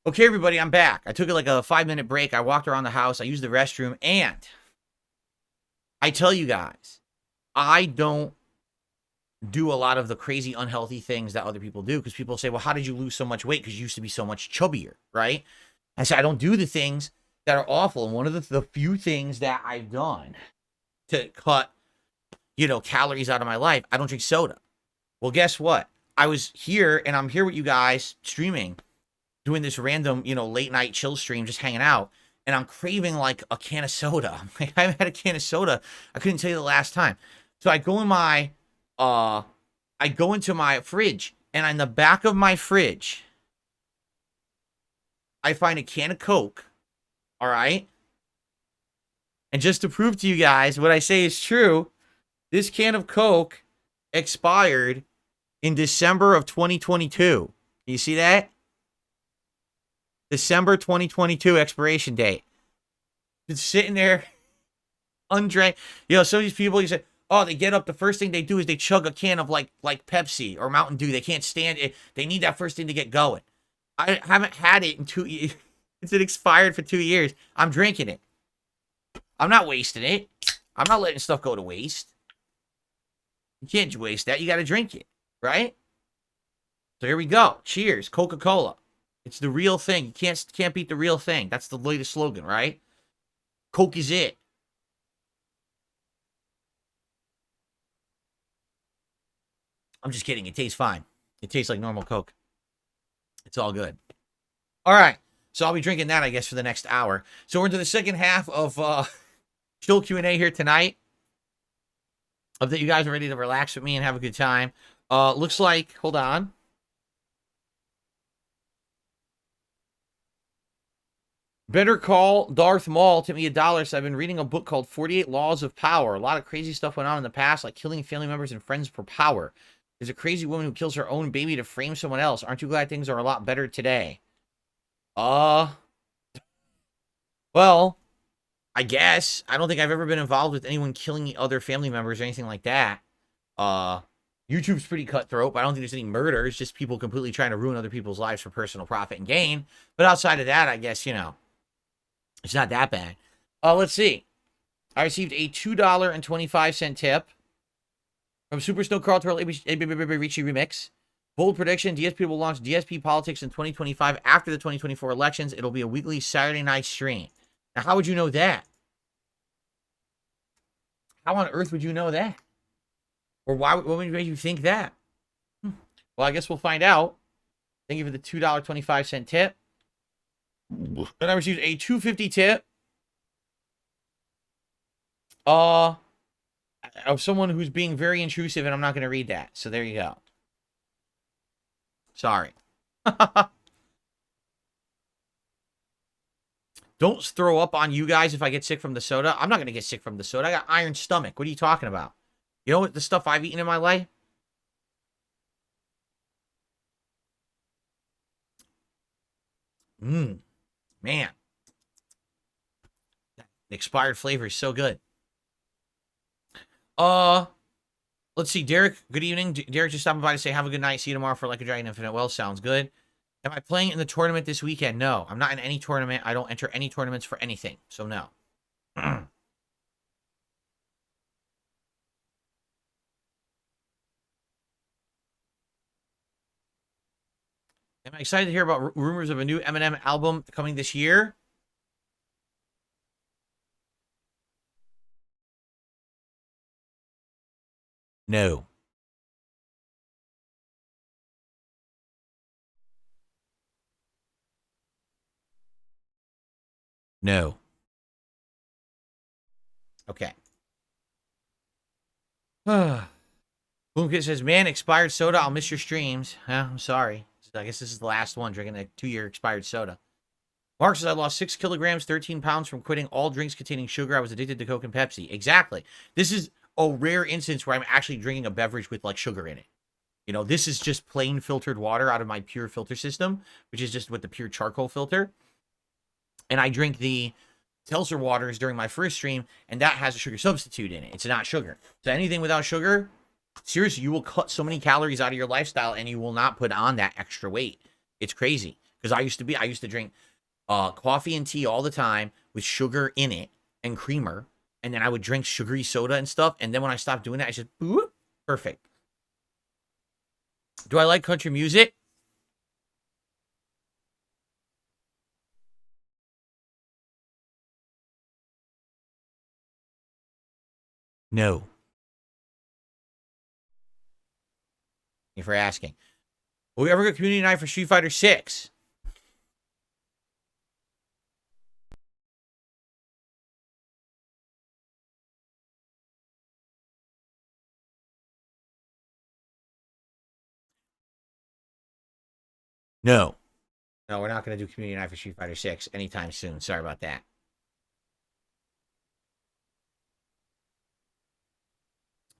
Okay, everybody, I'm back. I took like a 5-minute break. I walked around the house. I used the restroom. And I tell you guys, I don't do a lot of the crazy unhealthy things that other people do, because people say, well, how did you lose so much weight? Because you used to be so much chubbier, right? I say, I don't do the things that are awful. And one of the few things that I've done to cut, calories out of my life, I don't drink soda. Well, guess what? I was here and I'm here with you guys streaming, doing this random, late night chill stream, just hanging out. And I'm craving like a can of soda. Like, I haven't had a can of soda. I couldn't tell you the last time. So I go into my fridge, and on the back of my fridge, I find a can of Coke. All right. And just to prove to you guys what I say is true, this can of Coke expired in December of 2022. You see that? December 2022 expiration date. It's sitting there undrank. Some of these people, you say, oh, they get up, the first thing they do is they chug a can of like Pepsi or Mountain Dew. They can't stand it. They need that first thing to get going. I haven't had it in 2 years. It's expired for 2 years. I'm drinking it. I'm not wasting it. I'm not letting stuff go to waste. You can't waste that. You got to drink it, right? So here we go. Cheers, Coca-Cola. It's the real thing. You can't beat the real thing. That's the latest slogan, right? Coke is it. I'm just kidding. It tastes fine. It tastes like normal Coke. It's all good. All right. So I'll be drinking that, I guess, for the next hour. So we're into the second half of Chill Q&A here tonight. Hope that you guys are ready to relax with me and have a good time. Looks like, hold on. Better call Darth Maul. Tip me $1. So I've been reading a book called 48 Laws of Power. A lot of crazy stuff went on in the past, like killing family members and friends for power. There's a crazy woman who kills her own baby to frame someone else. Aren't you glad things are a lot better today? Well, I guess. I don't think I've ever been involved with anyone killing other family members or anything like that. YouTube's pretty cutthroat, but I don't think there's any murder. It's just people completely trying to ruin other people's lives for personal profit and gain. But outside of that, I guess, it's not that bad. Let's see. I received a $2.25 tip from Super Snow Carl Turtle Richie Remix. Bold prediction, DSP will launch DSP Politics in 2025 after the 2024 elections. It'll be a weekly Saturday night stream. Now, how would you know that? How on earth would you know that? Or what would make you think that? Well, I guess we'll find out. Thank you for the $2.25 tip. Then I received a $2.50 tip. Of someone who's being very intrusive, and I'm not going to read that. So there you go. Sorry. Don't throw up on you guys if I get sick from the soda. I'm not going to get sick from the soda. I got iron stomach. What are you talking about? You know what the stuff I've eaten in my life? Man. The expired flavor is so good. Let's see. Derek, good evening. Derek just stopping by to say have a good night. See you tomorrow for Like a Dragon Infinite. Well, sounds good. Am I playing in the tournament this weekend? No, I'm not in any tournament. I don't enter any tournaments for anything. So no. Am I excited to hear about rumors of a new Eminem album coming this year? No. No. Okay. Boomkit says, man, expired soda. I'll miss your streams. I'm sorry. I guess this is the last one drinking a 2-year expired soda. Mark says, I lost 6 kilograms, 13 pounds from quitting all drinks containing sugar. I was addicted to Coke and Pepsi. Exactly. This is a rare instance where I'm actually drinking a beverage with like sugar in it. This is just plain filtered water out of my pure filter system, which is just with the pure charcoal filter. And I drink the seltzer waters during my first stream, and that has a sugar substitute in it. It's not sugar. So anything without sugar, seriously, you will cut so many calories out of your lifestyle, and you will not put on that extra weight. It's crazy. Because I used to drink coffee and tea all the time with sugar in it and creamer. And then I would drink sugary soda and stuff. And then when I stopped doing that, I just, boop, perfect. Do I like country music? No. Thank you for asking. Will we ever get community night for Street Fighter 6? No. No, we're not going to do community night for Street Fighter 6 anytime soon. Sorry about that.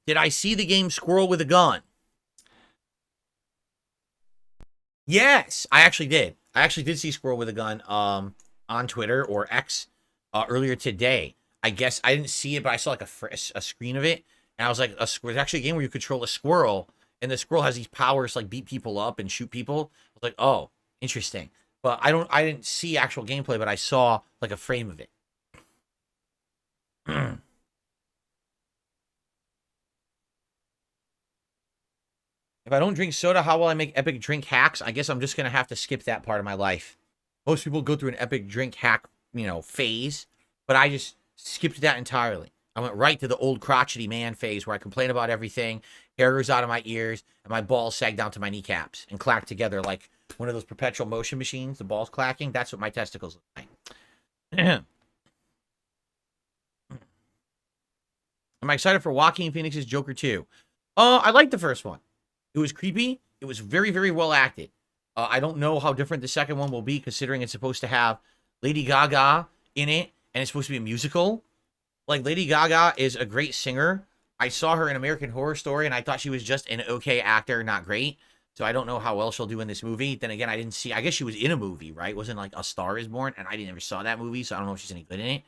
Did I see the game Squirrel with a Gun? Yes, I actually did. I actually did see Squirrel with a Gun on Twitter or X earlier today. I guess I didn't see it, but I saw like a screen of it, and I was like, it's actually a game where you control a squirrel, and the squirrel has these powers to like beat people up and shoot people. I was like, oh, interesting. But I didn't see actual gameplay, but I saw like a frame of it. If I don't drink soda, how will I make epic drink hacks? I guess I'm just going to have to skip that part of my life. Most people go through an epic drink hack, phase, but I just skipped that entirely. I went right to the old crotchety man phase where I complain about everything, hair goes out of my ears, and my balls sag down to my kneecaps and clack together like one of those perpetual motion machines, the balls clacking. That's what my testicles look like. Am I excited for Joaquin Phoenix's Joker 2? I liked the first one. It was creepy. It was very, very well acted. I don't know how different the second one will be, considering it's supposed to have Lady Gaga in it, and it's supposed to be a musical. Like, Lady Gaga is a great singer. I saw her in American Horror Story, and I thought she was just an okay actor, not great. So I don't know how well she'll do in this movie. Then again, I didn't see. I guess she was in a movie, right? It wasn't like A Star Is Born, and I never saw that movie, so I don't know if she's any good in it.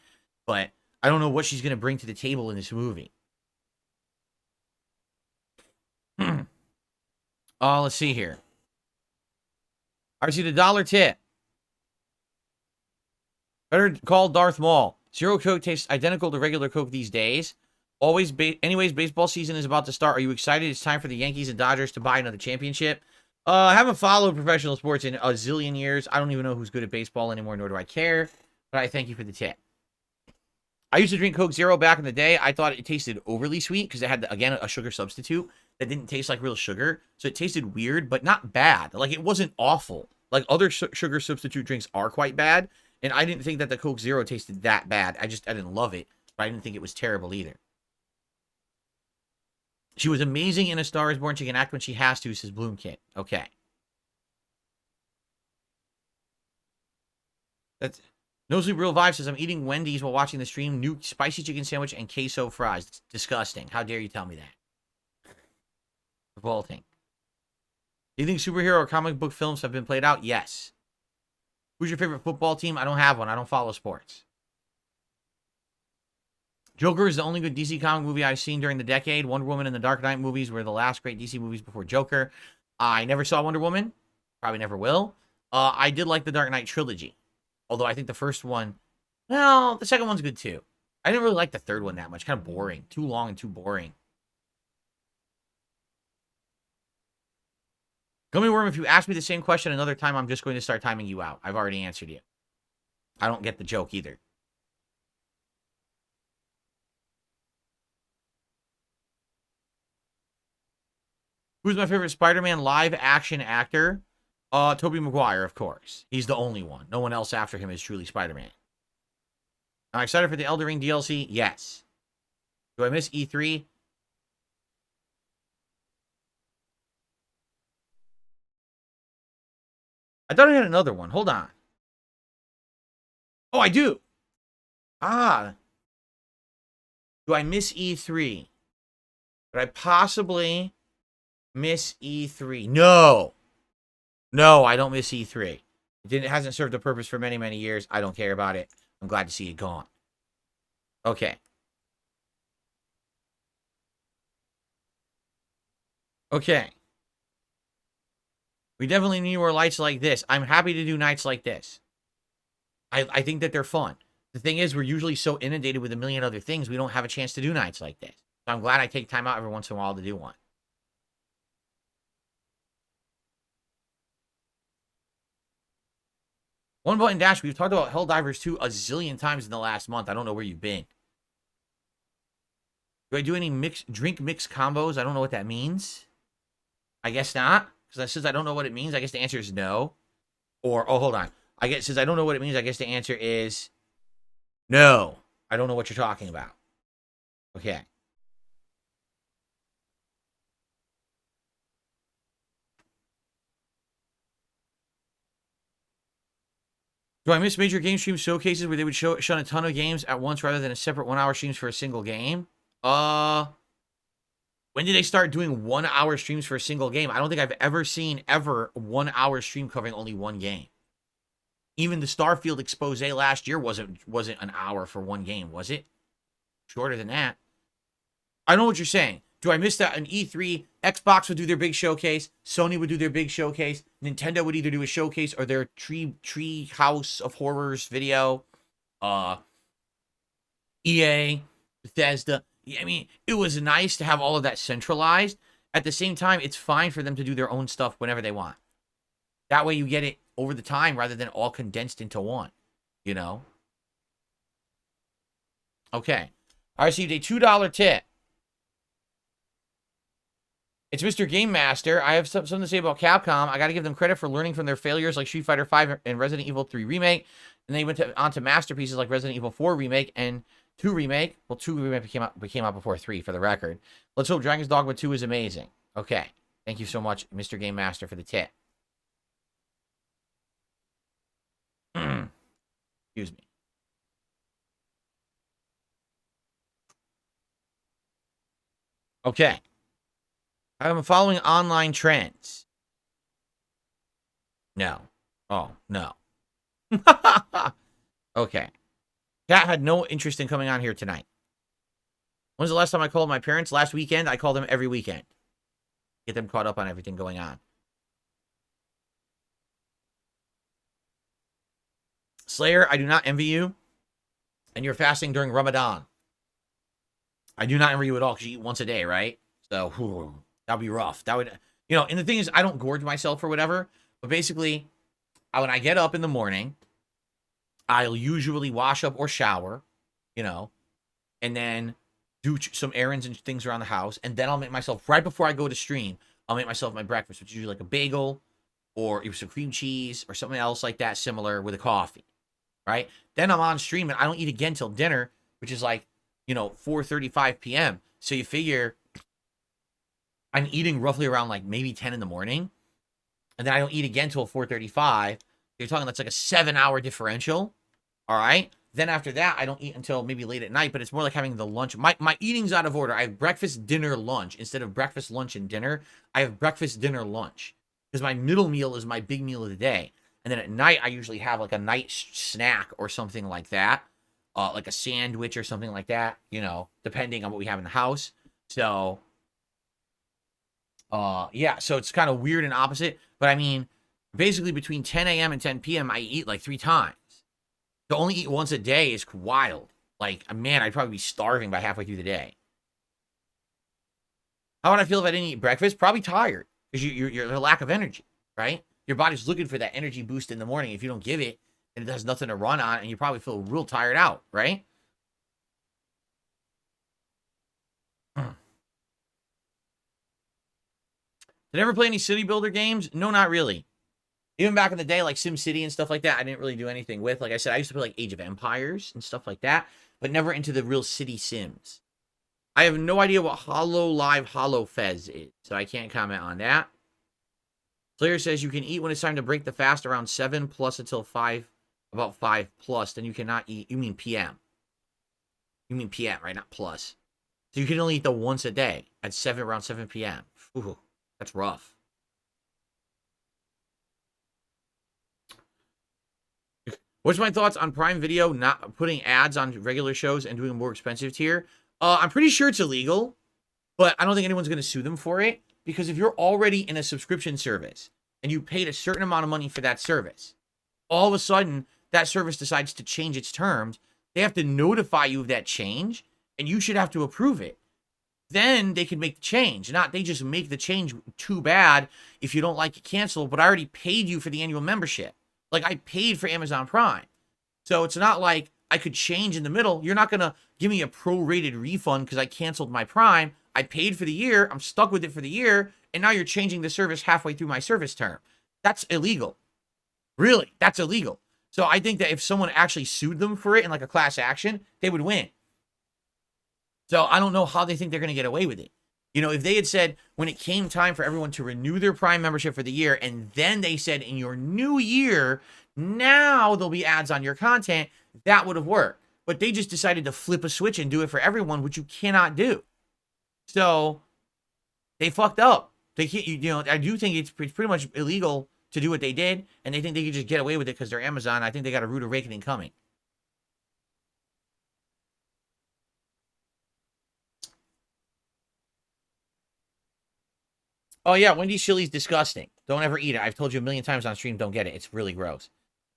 But I don't know what she's gonna bring to the table in this movie. Let's see here. I see the dollar tip. Better call Darth Maul. Zero Coke tastes identical to regular Coke these days. Anyways, baseball season is about to start. Are you excited? It's time for the Yankees and Dodgers to buy another championship. I haven't followed professional sports in a zillion years. I don't even know who's good at baseball anymore, nor do I care. But I thank you for the tip. I used to drink Coke Zero back in the day. I thought it tasted overly sweet because it had, again, a sugar substitute that didn't taste like real sugar. So it tasted weird, but not bad. Like, it wasn't awful. Like, other sugar substitute drinks are quite bad. And I didn't think that the Coke Zero tasted that bad. I didn't love it, but I didn't think it was terrible either. She was amazing in A Star Is Born. She can act when she has to, says Bloomkit. Okay. That's... No Sleep Real Vibe says, I'm eating Wendy's while watching the stream. New spicy chicken sandwich and queso fries. It's disgusting. How dare you tell me that? Revolting. Do you think superhero or comic book films have been played out? Yes. Who's your favorite football team? I don't have one. I don't follow sports. Joker is the only good DC comic movie I've seen during the decade. Wonder Woman and the Dark Knight movies were the last great DC movies before Joker. I never saw Wonder Woman. Probably never will. I did like the Dark Knight trilogy. Although I think the first one, well, the second one's good too. I didn't really like the third one that much. Kind of boring. Too long and too boring. Gummy Worm, if you ask me the same question another time, I'm just going to start timing you out. I've already answered you. I don't get the joke either. Who's my favorite Spider-Man live-action actor? Tobey Maguire, of course. He's the only one. No one else after him is truly Spider-Man. Am I excited for the Elden Ring DLC? Yes. Do I miss E3? I thought I had another one. Hold on. Oh, I do. Ah. Do I miss E3? Could I possibly miss E3? No. No, I don't miss E3. It hasn't served a purpose for many, many years. I don't care about it. I'm glad to see it gone. Okay. Okay. We definitely need more lights like this. I'm happy to do nights like this. I think that they're fun. The thing is, we're usually so inundated with a million other things, we don't have a chance to do nights like this. So I'm glad I take time out every once in a while to do one. One Button Dash, we've talked about Helldivers 2 a zillion times in the last month. I don't know where you've been. Do I do any drink mix combos? I don't know what that means. I guess not. Because since I don't know what it means, I guess the answer is no. Or, oh, hold on. I guess since I don't know what it means, I guess the answer is no. I don't know what you're talking about. Okay. Do I miss major game stream showcases where they would shun a ton of games at once rather than a separate 1 hour streams for a single game? When did they start doing 1 hour streams for a single game? I don't think I've ever seen 1 hour stream covering only one game. Even the Starfield expose last year wasn't an hour for one game, was it? Shorter than that. I know what you're saying. Do I miss that? An E3, Xbox would do their big showcase, Sony would do their big showcase, Nintendo would either do a showcase or their tree house of horrors video. EA, Bethesda. I mean, it was nice to have all of that centralized. At the same time, it's fine for them to do their own stuff whenever they want. That way you get it over the time rather than all condensed into one, you know? Okay. I received a $2 tip. It's Mr. Game Master. I have something to say about Capcom. I got to give them credit for learning from their failures like Street Fighter V and Resident Evil 3 Remake. And they went on to masterpieces like Resident Evil 4 Remake and 2 Remake. Well, 2 Remake came out before 3, for the record. Let's hope Dragon's Dogma 2 is amazing. Okay. Thank you so much, Mr. Game Master, for the tip. Excuse me. Okay. I'm following online trends. No. Oh, no. Okay. Cat had no interest in coming on here tonight. When's the last time I called my parents? Last weekend. I call them every weekend. Get them caught up on everything going on. Slayer, I do not envy you. And you're fasting during Ramadan. I do not envy you at all because you eat once a day, right? So, that'd be rough. That would, you know, and the thing is, I don't gorge myself or whatever. But basically, when I get up in the morning, I'll usually wash up or shower, you know, and then do some errands and things around the house. And then I'll make myself, right before I go to stream, I'll make myself my breakfast, which is usually like a bagel or some cream cheese or something else like that, similar, with a coffee, right? Then I'm on stream and I don't eat again till dinner, which is like, you know, 4:35 p.m. So you figure I'm eating roughly around like maybe 10 in the morning. And then I don't eat again till 4:35. You're talking that's like a 7-hour differential. All right. Then after that, I don't eat until maybe late at night, but it's more like having the lunch. My eating's out of order. I have breakfast, dinner, lunch. Instead of breakfast, lunch, and dinner, I have breakfast, dinner, lunch. Because my middle meal is my big meal of the day. And then at night, I usually have like a night snack or something like that. Like a sandwich or something like that, you know, depending on what we have in the house. So, yeah, so it's kind of weird and opposite. But I mean, basically between 10 a.m. and 10 p.m., I eat like 3 times. To only eat once a day is wild. Like, man, I'd probably be starving by halfway through the day. How would I feel if I didn't eat breakfast? Probably tired. Because you're a lack of energy, right? Your body's looking for that energy boost in the morning. If you don't give it, and it has nothing to run on, and you probably feel real tired out, right? Did I ever play any city builder games? No, not really. Even back in the day, like SimCity and stuff like that, I didn't really do anything with. Like I said, I used to play like Age of Empires and stuff like that, but never into the real city sims. I have no idea what Hollow Fez is, so I can't comment on that. Slayer says you can eat when it's time to break the fast around 7 plus until 5, about 5 plus. Then you cannot eat. You mean PM. You mean PM, right? Not plus. So you can only eat the once a day at around 7 p.m. Ooh, that's rough. What's my thoughts on Prime Video not putting ads on regular shows and doing a more expensive tier? I'm pretty sure it's illegal, but I don't think anyone's going to sue them for it. Because if you're already in a subscription service and you paid a certain amount of money for that service. All of a sudden, that service decides to change its terms. They have to notify you of that change, and you should have to approve it. Then they can make the change. Not they just make the change too bad. If you don't like it, cancel. But I already paid you for the annual membership. Like, I paid for Amazon Prime. So it's not like I could change in the middle. You're not going to give me a prorated refund because I canceled my Prime. I paid for the year. I'm stuck with it for the year. And now you're changing the service halfway through my service term. That's illegal. Really, that's illegal. So I think that if someone actually sued them for it in like a class action, they would win. So I don't know how they think they're going to get away with it. You know, if they had said when it came time for everyone to renew their Prime membership for the year, and then they said in your new year, now there'll be ads on your content, that would have worked. But they just decided to flip a switch and do it for everyone, which you cannot do. So they fucked up. They can't, you know, I do think it's pretty much illegal to do what they did, and they think they could just get away with it because they're Amazon. I think they got a rude awakening coming. Oh, yeah, Wendy's chili's disgusting. Don't ever eat it. I've told you a million times on stream, don't get it. It's really gross.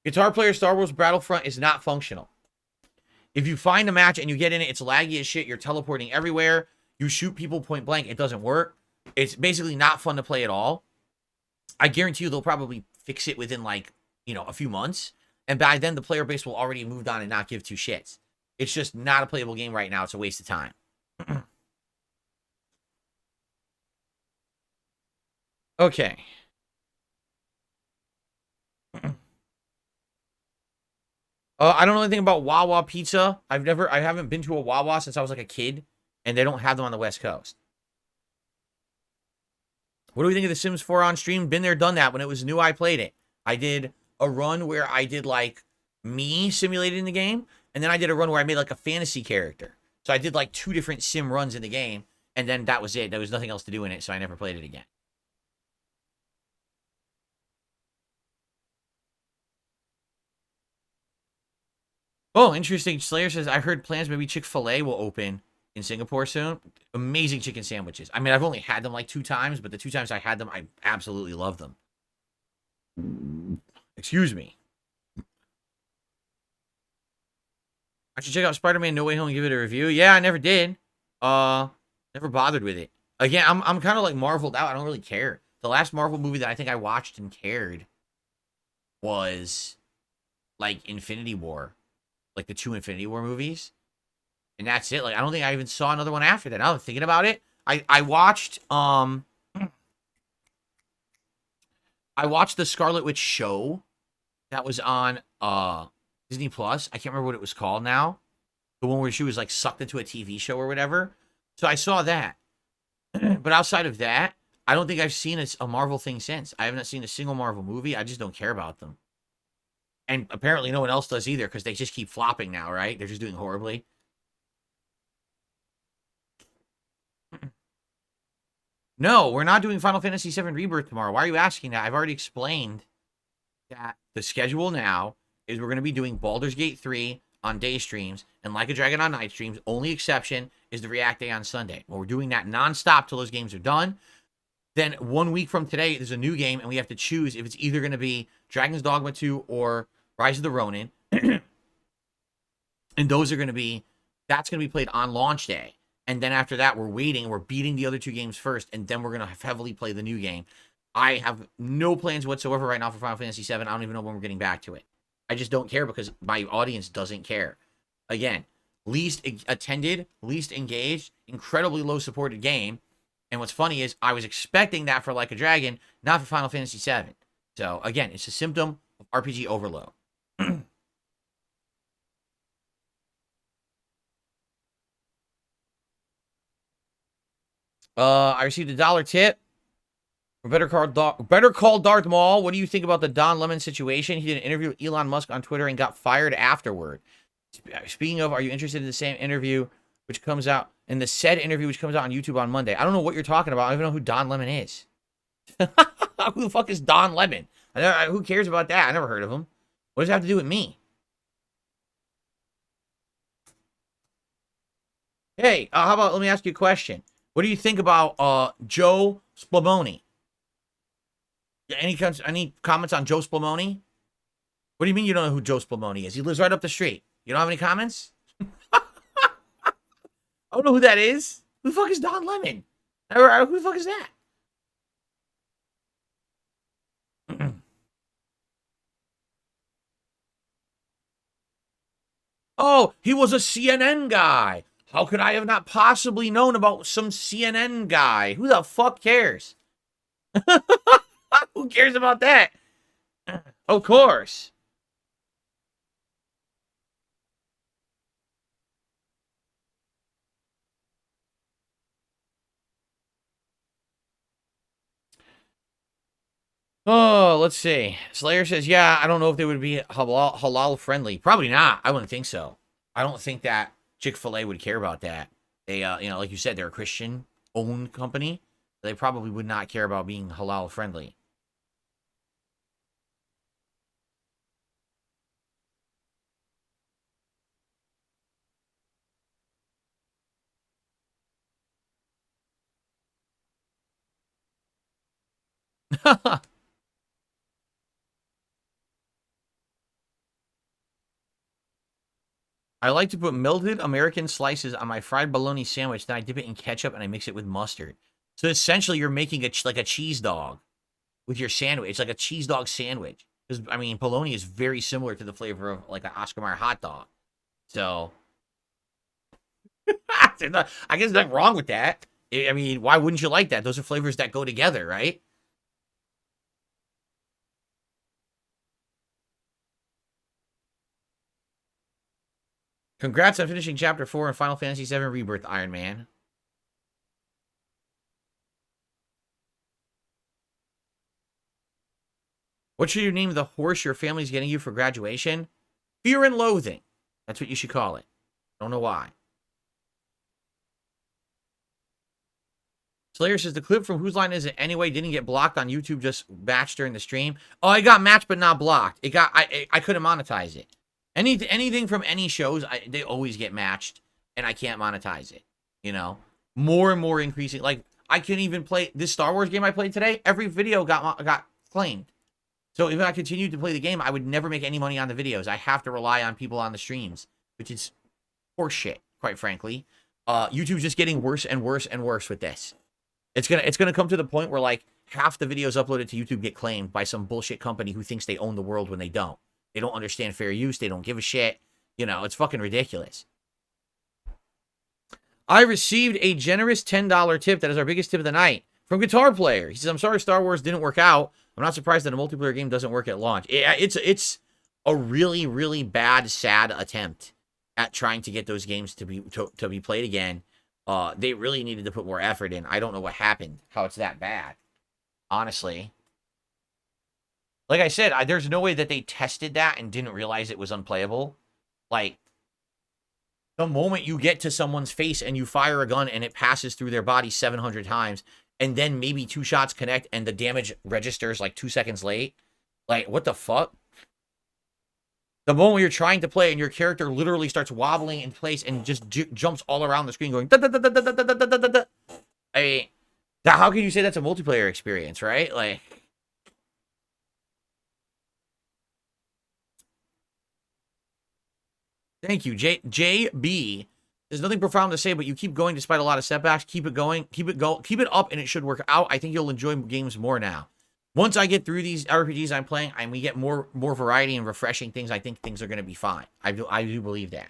Guitar Player Star Wars Battlefront is not functional. If you find a match and you get in it, it's laggy as shit. You're teleporting everywhere. You shoot people point blank. It doesn't work. It's basically not fun to play at all. I guarantee you they'll probably fix it within, like, you know, a few months. And by then, the player base will already have moved on and not give two shits. It's just not a playable game right now. It's a waste of time. Okay. I don't know anything about Wawa Pizza. I haven't been to a Wawa since I was like a kid, and they don't have them on the West Coast. What do we think of The Sims 4 on stream? Been there, done that. When it was new, I played it. I did a run where I did like me simulated in the game, and then I did a run where I made like a fantasy character. So I did like 2 different sim runs in the game, and then that was it. There was nothing else to do in it, so I never played it again. Oh, interesting. Slayer says, I heard plans maybe Chick-fil-A will open in Singapore soon. Amazing chicken sandwiches. I mean, I've only had them like 2 times, but the 2 times I had them, I absolutely love them. Excuse me. I should check out Spider-Man No Way Home and give it a review. Yeah, I never did. Never bothered with it. Again, I'm kind of like marveled out. I don't really care. The last Marvel movie that I think I watched and cared was like Infinity War. Like the 2 Infinity War movies. And that's it. Like, I don't think I even saw another one after that. Now I'm thinking about it. I watched the Scarlet Witch show that was on Disney Plus. I can't remember what it was called now. The one where she was like sucked into a TV show or whatever. So I saw that. But outside of that, I don't think I've seen a Marvel thing since. I haven't seen a single Marvel movie. I just don't care about them. And apparently no one else does either because they just keep flopping now, right? They're just doing horribly. No, we're not doing Final Fantasy VII Rebirth tomorrow. Why are you asking that? I've already explained that the schedule now is we're going to be doing Baldur's Gate 3 on day streams and Like a Dragon on night streams. Only exception is the React Day on Sunday. Well, we're doing that nonstop till those games are done. Then 1 week from today, there's a new game, and we have to choose if it's either going to be Dragon's Dogma 2 or Rise of the Ronin. And those are going to be, that's going to be played on launch day. And then after that, we're waiting. We're beating the other 2 games first, and then we're going to heavily play the new game. I have no plans whatsoever right now for Final Fantasy VII. I don't even know when we're getting back to it. I just don't care because my audience doesn't care. Again, least attended, least engaged, incredibly low supported game. And what's funny is I was expecting that for Like a Dragon, not for Final Fantasy VII. So again, it's a symptom of RPG overload. I received a $1 tip for Better Call Darth Maul. What do you think about the Don Lemon situation? He did an interview with Elon Musk on Twitter and got fired afterward. Speaking of, are you interested in the same interview which comes out in the said interview which comes out on YouTube on Monday? I don't know what you're talking about. I don't even know who Don Lemon is. Who the fuck is Don Lemon? Who cares about that? I never heard of him. What does it have to do with me? Hey, how about, let me ask you a question. What do you think about Joe Spumoni? Any comments on Joe Spumoni? What do you mean you don't know who Joe Spumoni is? He lives right up the street. You don't have any comments? I don't know who that is. Who the fuck is Don Lemon? Who the fuck is that? Oh, he was a CNN guy. How could I have not possibly known about some CNN guy? Who the fuck cares? Who cares about that? Of course. Oh, let's see. Slayer says, yeah, I don't know if they would be halal friendly. Probably not. I wouldn't think so. I don't think that Chick-fil-A would care about that. They, like you said, they're a Christian-owned company. They probably would not care about being halal friendly. I like to put melted American slices on my fried bologna sandwich. Then I dip it in ketchup and I mix it with mustard. So essentially, you're making like a cheese dog with your sandwich. It's like a cheese dog sandwich. Because I mean, bologna is very similar to the flavor of like an Oscar Mayer hot dog. So I guess there's nothing wrong with that. I mean, why wouldn't you like that? Those are flavors that go together, right? Congrats on finishing Chapter 4 in Final Fantasy VII Rebirth, Iron Man. What should you name the horse your family's getting you for graduation? Fear and Loathing. That's what you should call it. Don't know why. Slayer says the clip from Whose Line Is It Anyway didn't get blocked on YouTube, just matched during the stream. Oh, I got matched but not blocked. I couldn't monetize it. Anything from any shows, they always get matched, and I can't monetize it. You know, more and more increasing. Like I couldn't even play this Star Wars game I played today. Every video got claimed. So if I continued to play the game, I would never make any money on the videos. I have to rely on people on the streams, which is horseshit, quite frankly. YouTube's just getting worse and worse and worse with this. It's gonna come to the point where like half the videos uploaded to YouTube get claimed by some bullshit company who thinks they own the world when they don't. They don't understand fair use. They don't give a shit. You know, it's fucking ridiculous. I received a generous $10 tip. That is our biggest tip of the night from Guitar Player. He says, I'm sorry Star Wars didn't work out. I'm not surprised that a multiplayer game doesn't work at launch. It's a really, really bad, sad attempt at trying to get those games to be played again. They really needed to put more effort in. I don't know what happened, how it's that bad. Honestly. Like I said, there's no way that they tested that and didn't realize it was unplayable. Like, the moment you get to someone's face and you fire a gun and it passes through their body 700 times, and then maybe 2 shots connect and the damage registers like 2 seconds late. Like, what the fuck? The moment you're trying to play and your character literally starts wobbling in place and just jumps all around the screen going da da da da da da da da da da. I mean, how can you say that's a multiplayer experience, right? Like, thank you, JB. There's nothing profound to say, but you keep going despite a lot of setbacks. Keep it going, keep it up, and it should work out. I think you'll enjoy games more now. Once I get through these RPGs I'm playing, and we get more variety and refreshing things, I think things are going to be fine. I do believe that.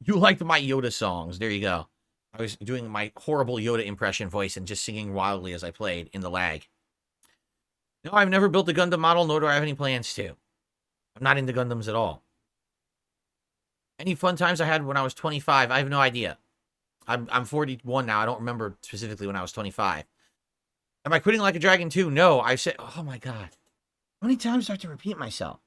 You liked my Yoda songs. There you go. I was doing my horrible Yoda impression voice and just singing wildly as I played in the lag. No, I've never built a Gundam model, nor do I have any plans to. I'm not into Gundams at all. Any fun times I had when I was 25? I have no idea. I'm 41 now. I don't remember specifically when I was 25. Am I quitting Like a Dragon 2? No, I said, oh my god. How many times do I have to repeat myself?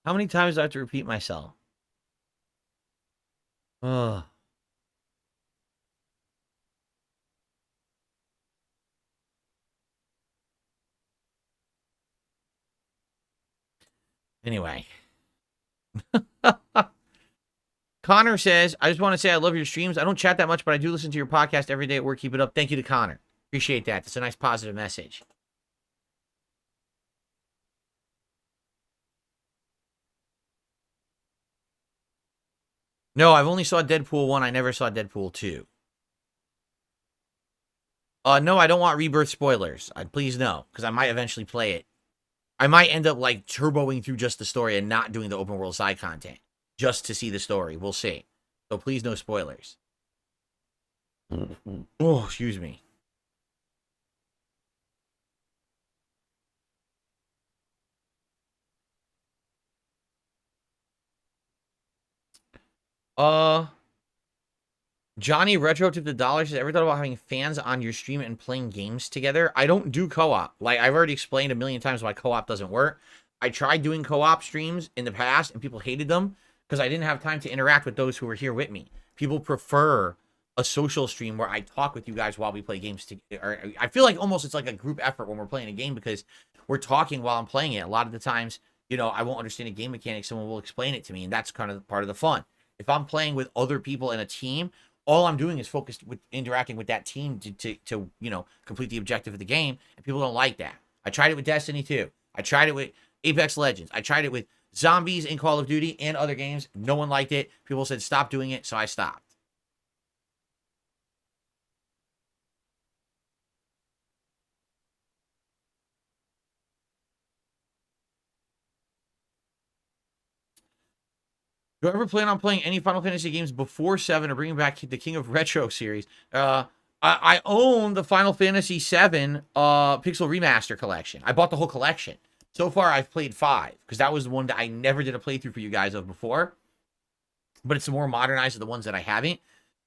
How many times do I have to repeat myself? Ugh. Anyway. Connor says, I just want to say I love your streams. I don't chat that much, but I do listen to your podcast every day at work. Keep it up. Thank you to Connor. Appreciate that. It's a nice positive message. No, I've only saw Deadpool 1. I never saw Deadpool 2. No, I don't want Rebirth spoilers. Please no, because I might eventually play it. I might end up like turboing through just the story and not doing the open world side content just to see the story. We'll see. So please no spoilers. Oh, excuse me. Johnny Retro to the dollar says, ever thought about having fans on your stream and playing games together? I don't do co-op. Like, I've already explained a million times why co-op doesn't work. I tried doing co-op streams in the past, and people hated them because I didn't have time to interact with those who were here with me. People prefer a social stream where I talk with you guys while we play games together. I feel like almost it's like a group effort when we're playing a game because we're talking while I'm playing it. A lot of the times, you know, I won't understand a game mechanic. Someone will explain it to me, and that's kind of part of the fun. If I'm playing with other people in a team, all I'm doing is focused with interacting with that team to you know, complete the objective of the game, and people don't like that. I tried it with Destiny 2. I tried it with Apex Legends. I tried it with zombies in Call of Duty and other games. No one liked it. People said stop doing it, so I stopped. Do I ever plan on playing any Final Fantasy games before 7 or bringing back the King of Retro series? I own the Final Fantasy 7 Pixel Remaster collection. I bought the whole collection. So far, I've played 5, because that was the one that I never did a playthrough for you guys of before. But it's the more modernized of the ones that I haven't.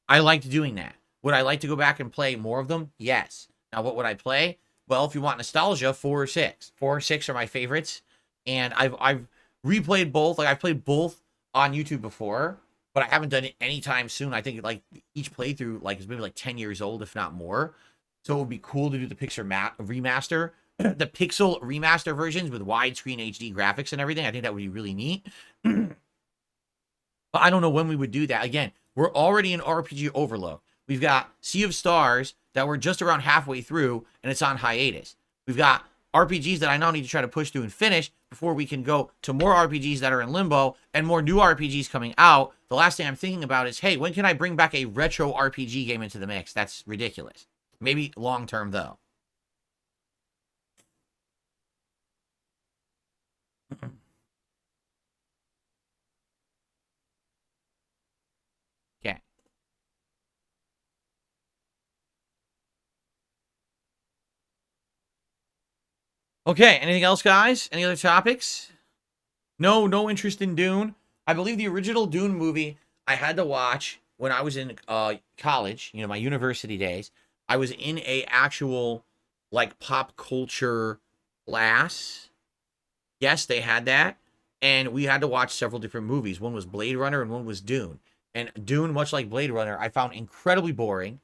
I liked doing that. Would I like to go back and play more of them? Yes. Now, what would I play? Well, if you want nostalgia, 4 or 6. 4 or 6 are my favorites. And I've replayed both. Like, I've played both on YouTube before, but I haven't done it anytime soon. I think like each playthrough like is maybe like 10 years old, if not more. So it would be cool to do the remaster, the Pixel remaster versions with widescreen HD graphics and everything. I think that would be really neat. But I don't know when we would do that. Again, we're already in RPG overload. We've got Sea of Stars that we're just around halfway through, and it's on hiatus. We've got RPGs that I now need to try to push through and finish before we can go to more RPGs that are in limbo and more new RPGs coming out. The last thing I'm thinking about is, hey, when can I bring back a retro RPG game into the mix? That's ridiculous. Maybe long term, though. Okay. Okay, anything else, guys? Any other topics? No interest in Dune. I believe the original Dune movie I had to watch when I was in college, you know, my university days. I was in a actual like pop culture class. Yes, they had that. And we had to watch several different movies. One was Blade Runner and one was Dune. And Dune, much like Blade Runner, I found incredibly boring.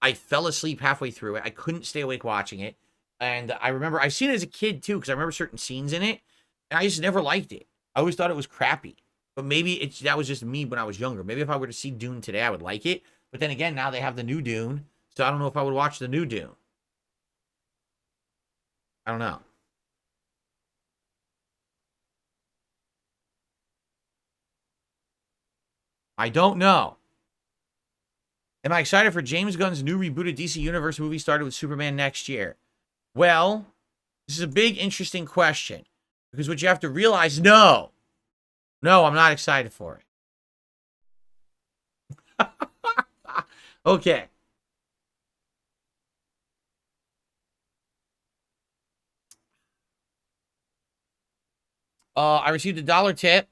I fell asleep halfway through it. I couldn't stay awake watching it. And I remember I've seen it as a kid too, because I remember certain scenes in it, and I just never liked it. I always thought it was crappy. But maybe that was just me when I was younger. Maybe if I were to see Dune today, I would like it. But then again, now they have the new Dune, so I don't know if I would watch the new Dune. I don't know. I don't know. Am I excited for James Gunn's new rebooted DC Universe movie started with Superman next year? Well, this is a big, interesting question. Because what you have to realize, no, I'm not excited for it. Okay. I received a $1 tip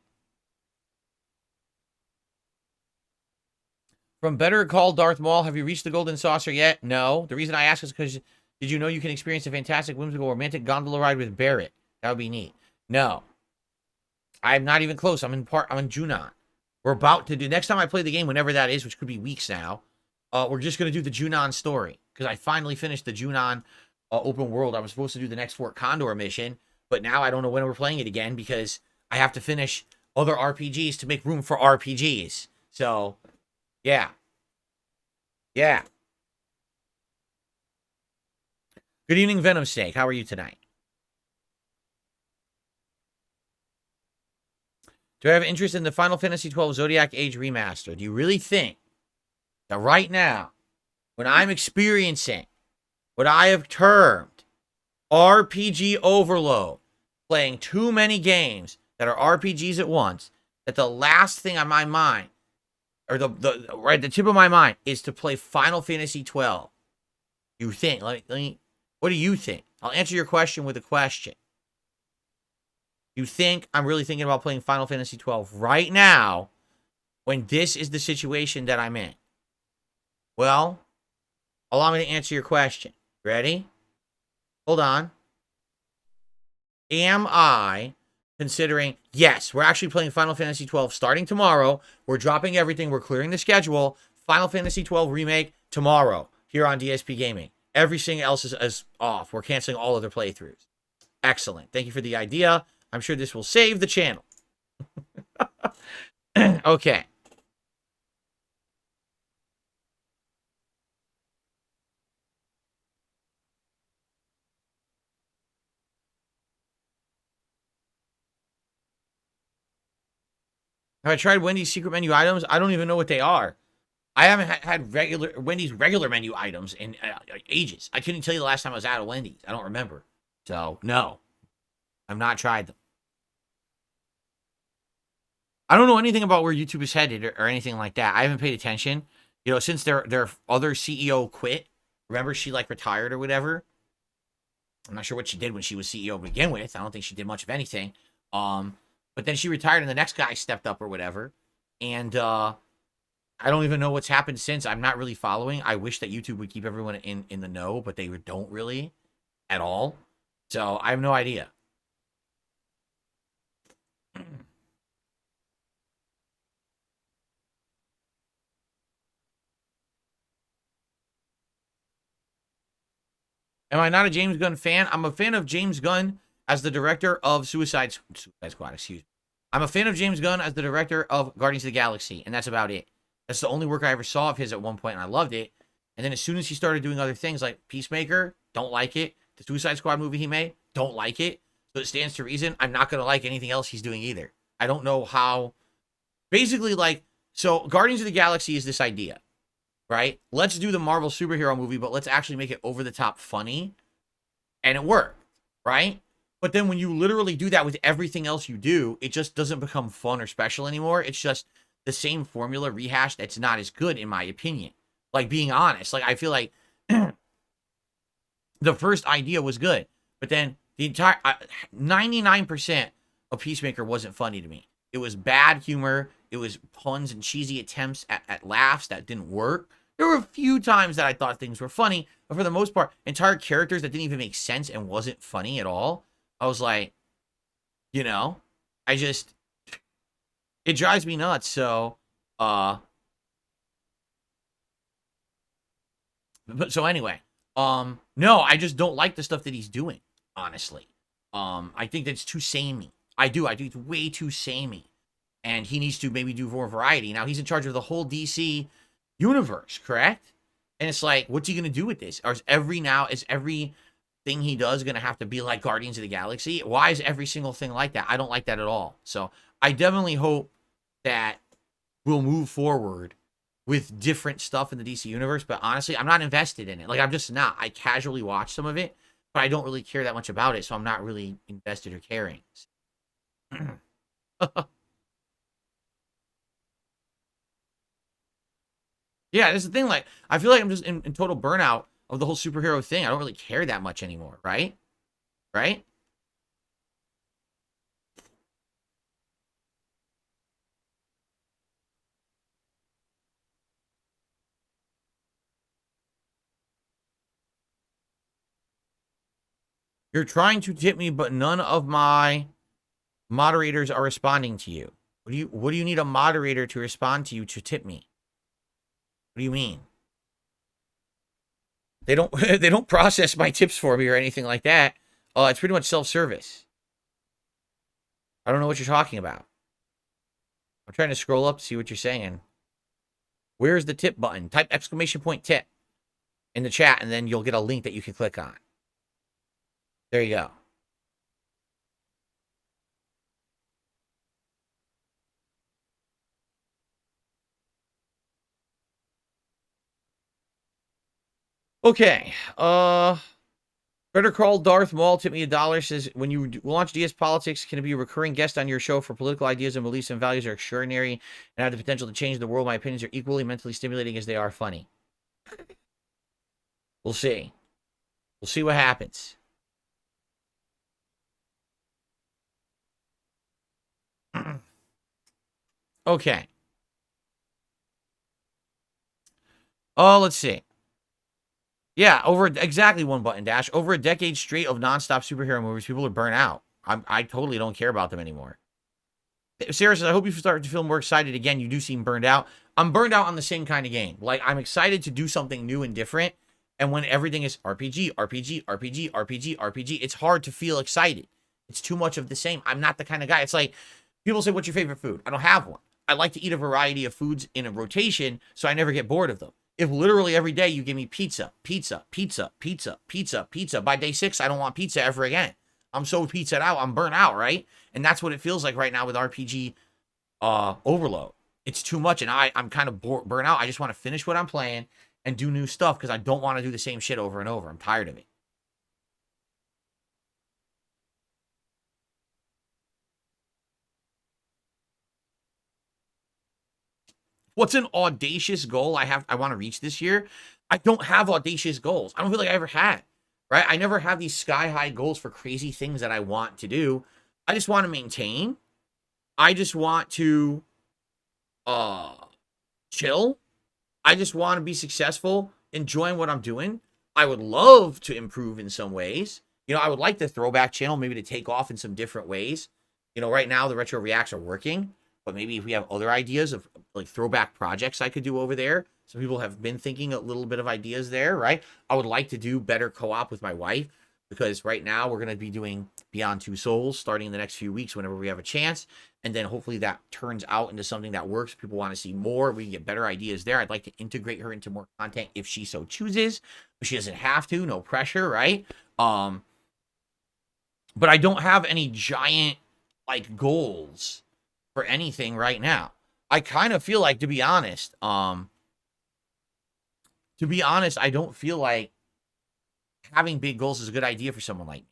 from Better Call Darth Maul. Have you reached the Golden Saucer yet? No. The reason I ask is because did you know you can experience a fantastic, whimsical, romantic gondola ride with Barrett? That would be neat. No. I'm not even close. I'm in Junon. We're about to do, next time I play the game, whenever that is, which could be weeks now, we're just going to do the Junon story. Because I finally finished the Junon open world. I was supposed to do the next Fort Condor mission, but now I don't know when we're playing it again because I have to finish other RPGs to make room for RPGs. So, yeah. Yeah. Good evening, Venom Steak. How are you tonight? Do I have interest in the Final Fantasy XII Zodiac Age remaster? Do you really think that right now, when I'm experiencing what I have termed RPG overload, playing too many games that are RPGs at once, that the last thing on my mind, or the tip of my mind, is to play Final Fantasy XII? You think? Let me. What do you think? I'll answer your question with a question. You think I'm really thinking about playing Final Fantasy XII right now when this is the situation that I'm in? Well, allow me to answer your question. Ready? Hold on. Am I considering, yes, we're actually playing Final Fantasy XII starting tomorrow. We're dropping everything. We're clearing the schedule. Final Fantasy XII Remake tomorrow here on DSPGaming. Everything else is off. We're canceling all other playthroughs. Excellent. Thank you for the idea. I'm sure this will save the channel. Okay. Have I tried Wendy's secret menu items? I don't even know what they are. I haven't had Wendy's regular menu items in ages. I couldn't tell you the last time I was out of Wendy's. I don't remember. So, no. I've not tried them. I don't know anything about where YouTube is headed or anything like that. I haven't paid attention. You know, since their other CEO quit. Remember, she like retired or whatever. I'm not sure what she did when she was CEO to begin with. I don't think she did much of anything. But then she retired and the next guy stepped up or whatever. And I don't even know what's happened since. I'm not really following. I wish that YouTube would keep everyone in the know, but they don't really at all. So I have no idea. Am I not a James Gunn fan? I'm a fan of James Gunn as the director of Suicide Squad, excuse me. I'm a fan of James Gunn as the director of Guardians of the Galaxy, and that's about it. That's the only work I ever saw of his at one point, and I loved it. And then as soon as he started doing other things like Peacemaker, don't like it. The Suicide Squad movie he made, don't like it. So it stands to reason I'm not going to like anything else he's doing either. I don't know how. Basically, like, so Guardians of the Galaxy is this idea, right? Let's do the Marvel superhero movie, but let's actually make it over the top funny. And it worked, right? But then when you literally do that with everything else you do, it just doesn't become fun or special anymore. It's just the same formula rehashed that's not as good, in my opinion. Like, being honest, like, I feel like the first idea was good, but then the entire 99% of Peacemaker wasn't funny to me. It was bad humor. It was puns and cheesy attempts at laughs that didn't work. There were a few times that I thought things were funny, but for the most part, entire characters that didn't even make sense and wasn't funny at all. I was like, you know, it drives me nuts. So, so anyway, no, I just don't like the stuff that he's doing, honestly. I think that's too samey. I do. It's way too samey. And he needs to maybe do more variety. Now, he's in charge of the whole DC universe, correct? And it's like, what's he going to do with this? Or is everything he does going to have to be like Guardians of the Galaxy? Why is every single thing like that? I don't like that at all. So I definitely hope that we'll move forward with different stuff in the DC universe. But honestly, I'm not invested in it. Like, I'm just not. I casually watch some of it, but I don't really care that much about it. So I'm not really invested or caring. Yeah, that's the thing. Like, I feel like I'm just in total burnout of the whole superhero thing. I don't really care that much anymore, right? Right? You're trying to tip me, but none of my moderators are responding to you. What do you need a moderator to respond to you to tip me? What do you mean? They don't they don't process my tips for me or anything like that. It's pretty much self-service. I don't know what you're talking about. I'm trying to scroll up to see what you're saying. Where's the tip button? Type exclamation point tip in the chat, and then you'll get a link that you can click on. There you go. Okay. Better Call Darth Maul tipped me $1. Says, when you launch DS Politics, can it be a recurring guest on your show for political ideas and beliefs and values are extraordinary and have the potential to change the world. My opinions are equally mentally stimulating as they are funny. We'll see. We'll see what happens. Okay. Oh, let's see. Yeah, over exactly one button dash. Over a decade straight of nonstop superhero movies, people are burnt out. I totally don't care about them anymore. Sarah says, I hope you start to feel more excited again. You do seem burned out. I'm burned out on the same kind of game. Like, I'm excited to do something new and different. And when everything is RPG, RPG, RPG, RPG, RPG, it's hard to feel excited. It's too much of the same. I'm not the kind of guy. It's like, people say, what's your favorite food? I don't have one. I like to eat a variety of foods in a rotation, so I never get bored of them. If literally every day you give me pizza, pizza, pizza, pizza, pizza, pizza, by day 6, I don't want pizza ever again. I'm so pizzaed out. I'm burnt out, right? And that's what it feels like right now with RPG overload. It's too much, and I'm kind of burnt out. I just want to finish what I'm playing and do new stuff because I don't want to do the same shit over and over. I'm tired of it. What's an audacious goal I want to reach this year? I don't have audacious goals. I don't feel like I ever had, right? I never have these sky-high goals for crazy things that I want to do. I just want to maintain. I just want to chill. I just want to be successful, enjoying what I'm doing. I would love to improve in some ways. I would like the throwback channel maybe to take off in some different ways. Right now the retro reacts are working, but maybe if we have other ideas of like throwback projects I could do over there. Some people have been thinking a little bit of ideas there, right? I would like to do better co-op with my wife because right now we're going to be doing Beyond Two Souls starting in the next few weeks whenever we have a chance. And then hopefully that turns out into something that works. People want to see more. We can get better ideas there. I'd like to integrate her into more content if she so chooses, but she doesn't have to. No pressure, right? But I don't have any giant like goals for anything right now. I kind of feel like, to be honest, I don't feel like having big goals is a good idea for someone like me.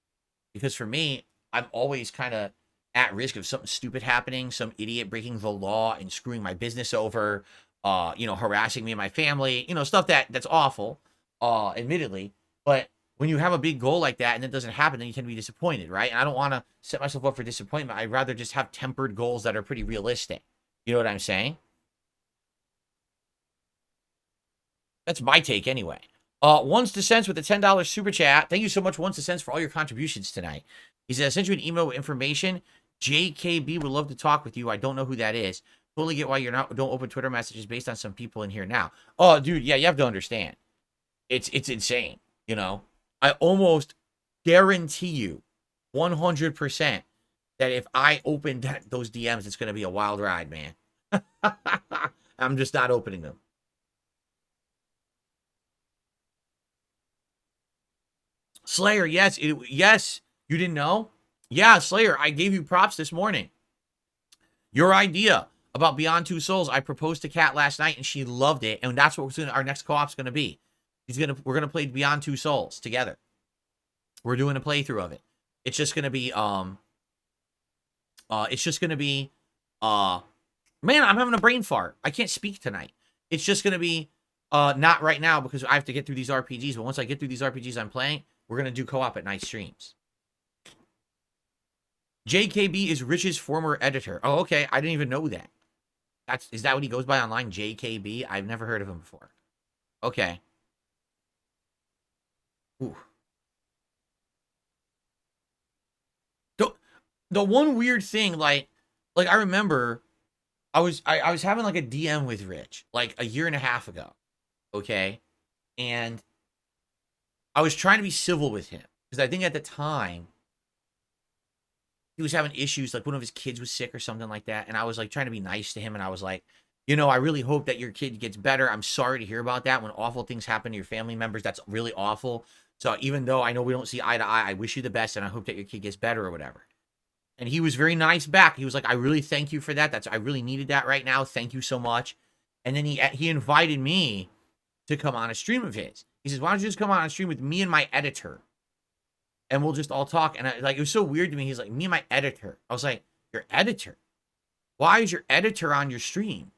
Because for me, I'm always kind of at risk of something stupid happening, some idiot breaking the law and screwing my business over, harassing me and my family, stuff that's awful, admittedly. But when you have a big goal like that and it doesn't happen, then you tend to be disappointed, right? And I don't want to set myself up for disappointment. I'd rather just have tempered goals that are pretty realistic. You know what I'm saying? That's my take anyway. One's to Sense with the $10 super chat. Thank you so much, One's to Sense, for all your contributions tonight. He said, I sent you an email with information. JKB would love to talk with you. I don't know who that is. Totally get why don't open Twitter messages based on some people in here now. Oh, dude, yeah, you have to understand. It's insane, I almost guarantee you 100% that if I open those DMs, it's going to be a wild ride, man. I'm just not opening them. Slayer, yes, yes, you didn't know? Yeah, Slayer, I gave you props this morning. Your idea about Beyond Two Souls, I proposed to Kat last night and she loved it, and that's what our next co-op's going to be. We're gonna play Beyond Two Souls together. We're doing a playthrough of it. It's just gonna be man, I'm having a brain fart. I can't speak tonight. It's just gonna be not right now because I have to get through these RPGs. But once I get through these RPGs I'm playing, we're gonna do co-op at night streams. JKB is Rich's former editor. Oh, okay. I didn't even know that. Is that what he goes by online? JKB? I've never heard of him before. Okay. Ooh. The one weird thing, like I remember I was having like a DM with Rich like a year and a half ago. Okay. And I was trying to be civil with him because I think at the time he was having issues, like one of his kids was sick or something like that. And I was like trying to be nice to him. And I was like, you know, I really hope that your kid gets better. I'm sorry to hear about that. When awful things happen to your family members, that's really awful. So even though I know we don't see eye to eye, I wish you the best and I hope that your kid gets better or whatever. And he was very nice back. He was like, I really thank you for that. I really needed that right now. Thank you so much. And then he invited me to come on a stream of his. He says, why don't you just come on a stream with me and my editor? And we'll just all talk. And it was so weird to me. He's like, me and my editor. I was like, your editor? Why is your editor on your stream?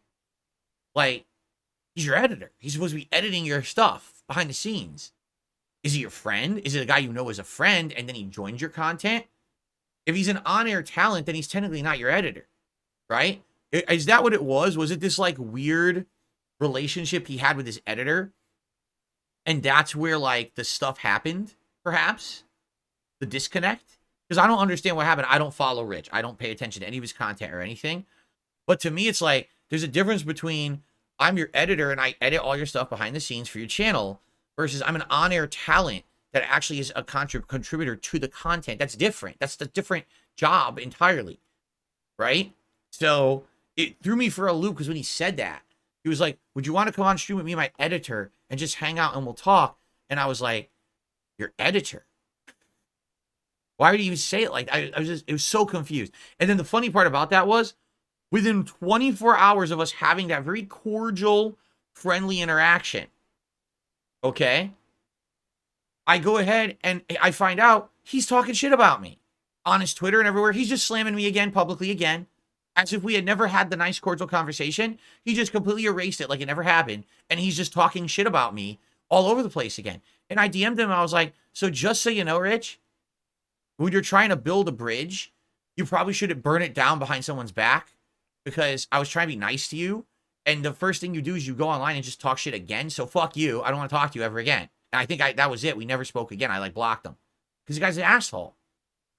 Like, he's your editor. He's supposed to be editing your stuff behind the scenes. Is he your friend? Is it a guy you know as a friend and then he joins your content? If he's an on-air talent, then he's technically not your editor, right? Is that what it was? Was it this like weird relationship he had with his editor? And that's where like the stuff happened, perhaps? The disconnect? Because I don't understand what happened. I don't follow Rich. I don't pay attention to any of his content or anything. But to me, it's like, there's a difference between I'm your editor and I edit all your stuff behind the scenes for your channel versus I'm an on-air talent that actually is a contributor to the content. That's different. That's the different job entirely, right? So it threw me for a loop because when he said that, he was like, would you want to come on stream with me and my editor and just hang out and we'll talk? And I was like, your editor? Why would you even say it like that? It was so confused. And then the funny part about that was within 24 hours of us having that very cordial, friendly interaction, okay, I go ahead and I find out he's talking shit about me on his Twitter and everywhere. He's just slamming me again, publicly again, as if we had never had the nice, cordial conversation. He just completely erased it like it never happened. And he's just talking shit about me all over the place again. And I DM'd him. I was like, so just so you know, Rich, when you're trying to build a bridge, you probably shouldn't burn it down behind someone's back because I was trying to be nice to you. And the first thing you do is you go online and just talk shit again. So fuck you. I don't want to talk to you ever again. And I think that was it. We never spoke again. I like blocked him because the guy's an asshole.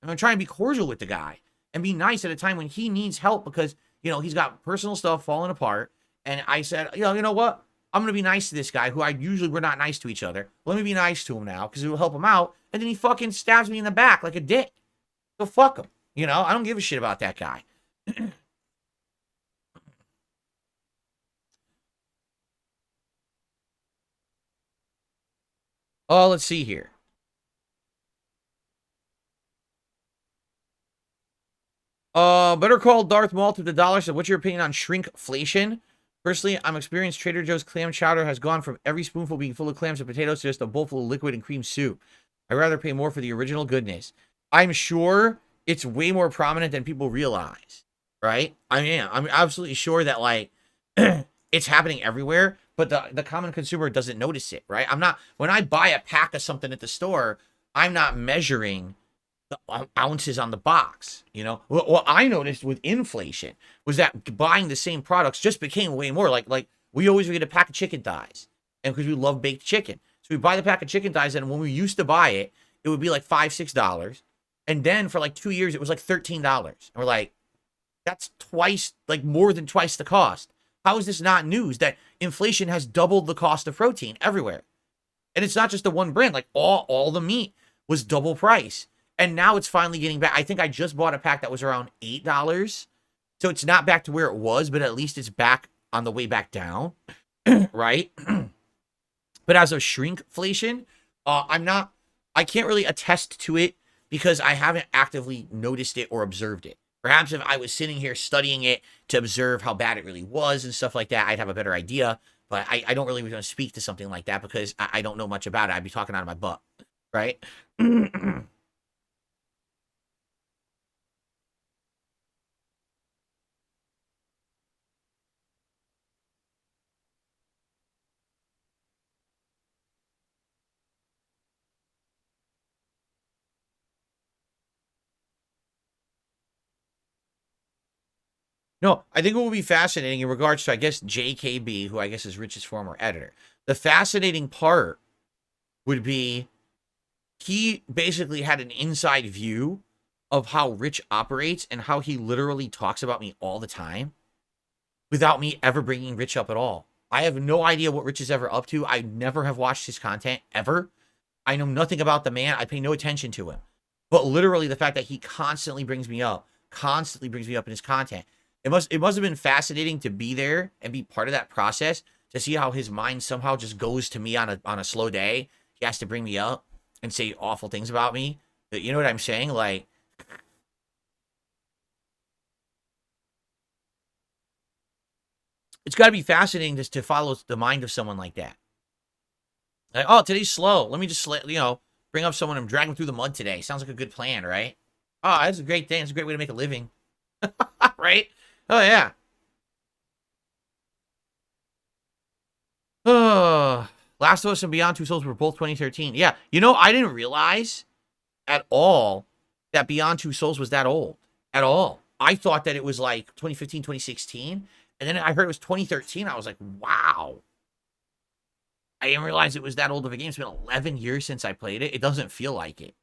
And I'm trying to be cordial with the guy and be nice at a time when he needs help because, you know, he's got personal stuff falling apart. And I said, you know what? I'm going to be nice to this guy who we're not nice to each other. Let me be nice to him now because it will help him out. And then he fucking stabs me in the back like a dick. So fuck him. You know, I don't give a shit about that guy. Oh, let's see here. Better call Darth Maul to the dollar. So what's your opinion on shrinkflation? Personally, I'm experienced. Trader Joe's clam chowder has gone from every spoonful being full of clams and potatoes to just a bowl full of liquid and cream soup. I'd rather pay more for the original goodness. I'm sure it's way more prominent than people realize, right? I'm absolutely sure that like it's happening everywhere, but the common consumer doesn't notice it, right? When I buy a pack of something at the store, I'm not measuring the ounces on the box, you know? What I noticed with inflation was that buying the same products just became way more. Like we always would get a pack of chicken thighs, and because we love baked chicken. So we buy the pack of chicken thighs, and when we used to buy it, it would be like $5-6. And then for like 2 years, it was like $13. And we're like, that's twice, like more than twice the cost. How is this not news that inflation has doubled the cost of protein everywhere? And it's not just the one brand, like all the meat was double price. And now it's finally getting back. I think I just bought a pack that was around $8. So it's not back to where it was, but at least it's back on the way back down, right? But as of shrinkflation, I can't really attest to it because I haven't actively noticed it or observed it. Perhaps if I was sitting here studying it to observe how bad it really was and stuff like that, I'd have a better idea. But I don't really want to speak to something like that because I don't know much about it. I'd be talking out of my butt, right? No, I think it will be fascinating in regards to, I guess, JKB, who I guess is Rich's former editor. The fascinating part would be he basically had an inside view of how Rich operates and how he literally talks about me all the time without me ever bringing Rich up at all. I have no idea what Rich is ever up to. I never have watched his content ever. I know nothing about the man. I pay no attention to him. But literally the fact that he constantly brings me up in his content. It must have been fascinating to be there and be part of that process to see how his mind somehow just goes to me on a slow day. He has to bring me up and say awful things about me. You know what I'm saying? Like, it's got to be fascinating just to follow the mind of someone like that. Like, oh, today's slow. Let me just, bring up someone and drag them through the mud today. Sounds like a good plan, right? Oh, that's a great thing. It's a great way to make a living. Right? Oh, yeah. Oh, Last of Us and Beyond Two Souls were both 2013. Yeah. I didn't realize at all that Beyond Two Souls was that old. At all. I thought that it was like 2015, 2016. And then I heard it was 2013. I was like, wow. I didn't realize it was that old of a game. It's been 11 years since I played it. It doesn't feel like it.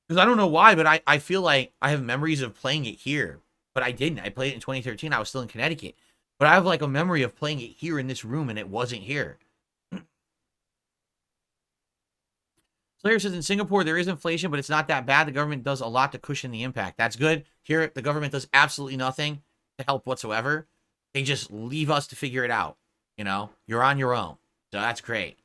Because I don't know why, but I feel like I have memories of playing it here. But I didn't. I played it in 2013. I was still in Connecticut. But I have like a memory of playing it here in this room, and it wasn't here. Slayer says in Singapore there is inflation, but it's not that bad. The government does a lot to cushion the impact. That's good. Here, the government does absolutely nothing to help whatsoever. They just leave us to figure it out. You're on your own. So that's great.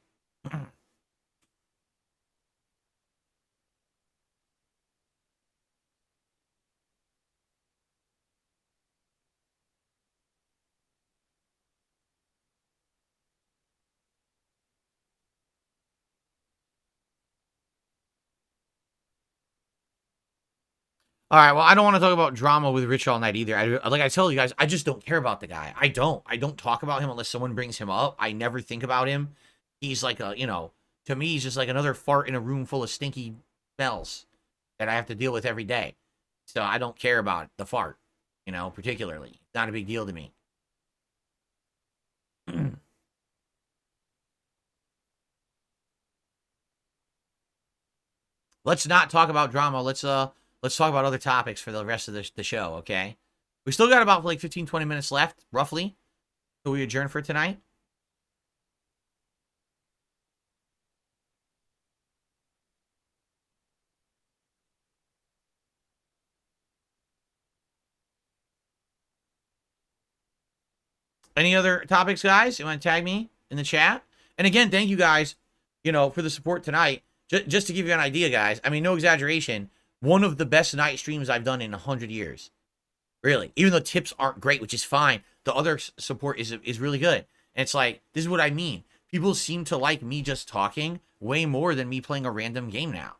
All right, well, I don't want to talk about drama with Rich all night either. Like I tell you guys, I just don't care about the guy. I don't talk about him unless someone brings him up. I never think about him. He's like to me, he's just like another fart in a room full of stinky smells that I have to deal with every day. So I don't care about the fart, particularly. Not a big deal to me. Let's not talk about drama. Let's talk about other topics for the rest of the show, okay? We still got about like 15, 20 minutes left, roughly, till we adjourn for tonight. Any other topics, guys? You want to tag me in the chat? And again, thank you guys, for the support tonight. Just to give you an idea, guys. I mean, no exaggeration. One of the best night streams I've done in 100 years. Really. Even though tips aren't great, which is fine. The other support is really good. And it's like, this is what I mean. People seem to like me just talking way more than me playing a random game now.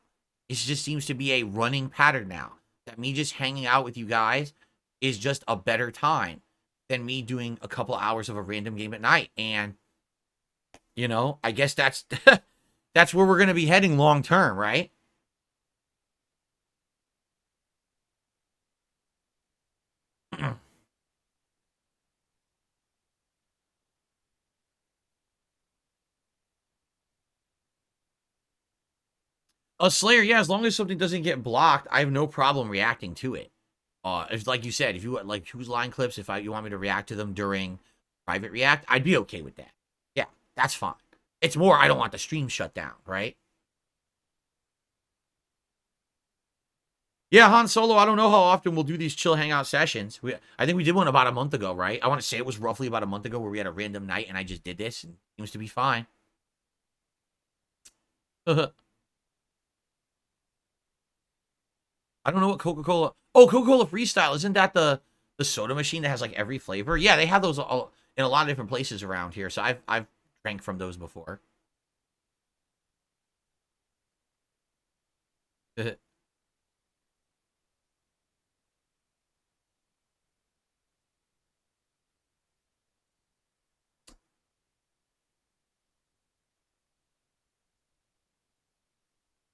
It just seems to be a running pattern now. That me just hanging out with you guys is just a better time than me doing a couple hours of a random game at night. And, I guess that's that's where we're going to be heading long term, right? A Slayer, yeah, as long as something doesn't get blocked, I have no problem reacting to it. If, like you said, if you like who's line clips, if you want me to react to them during private react, I'd be okay with that. Yeah, that's fine. It's more I don't want the stream shut down, right? Yeah, Han Solo, I don't know how often we'll do these chill hangout sessions. I think we did one about a month ago, right? I want to say it was roughly about a month ago where we had a random night and I just did this and it seems to be fine. I don't know what Coca-Cola... Oh, Coca-Cola Freestyle. Isn't that the soda machine that has like every flavor? Yeah, they have those all in a lot of different places around here. So I've drank from those before.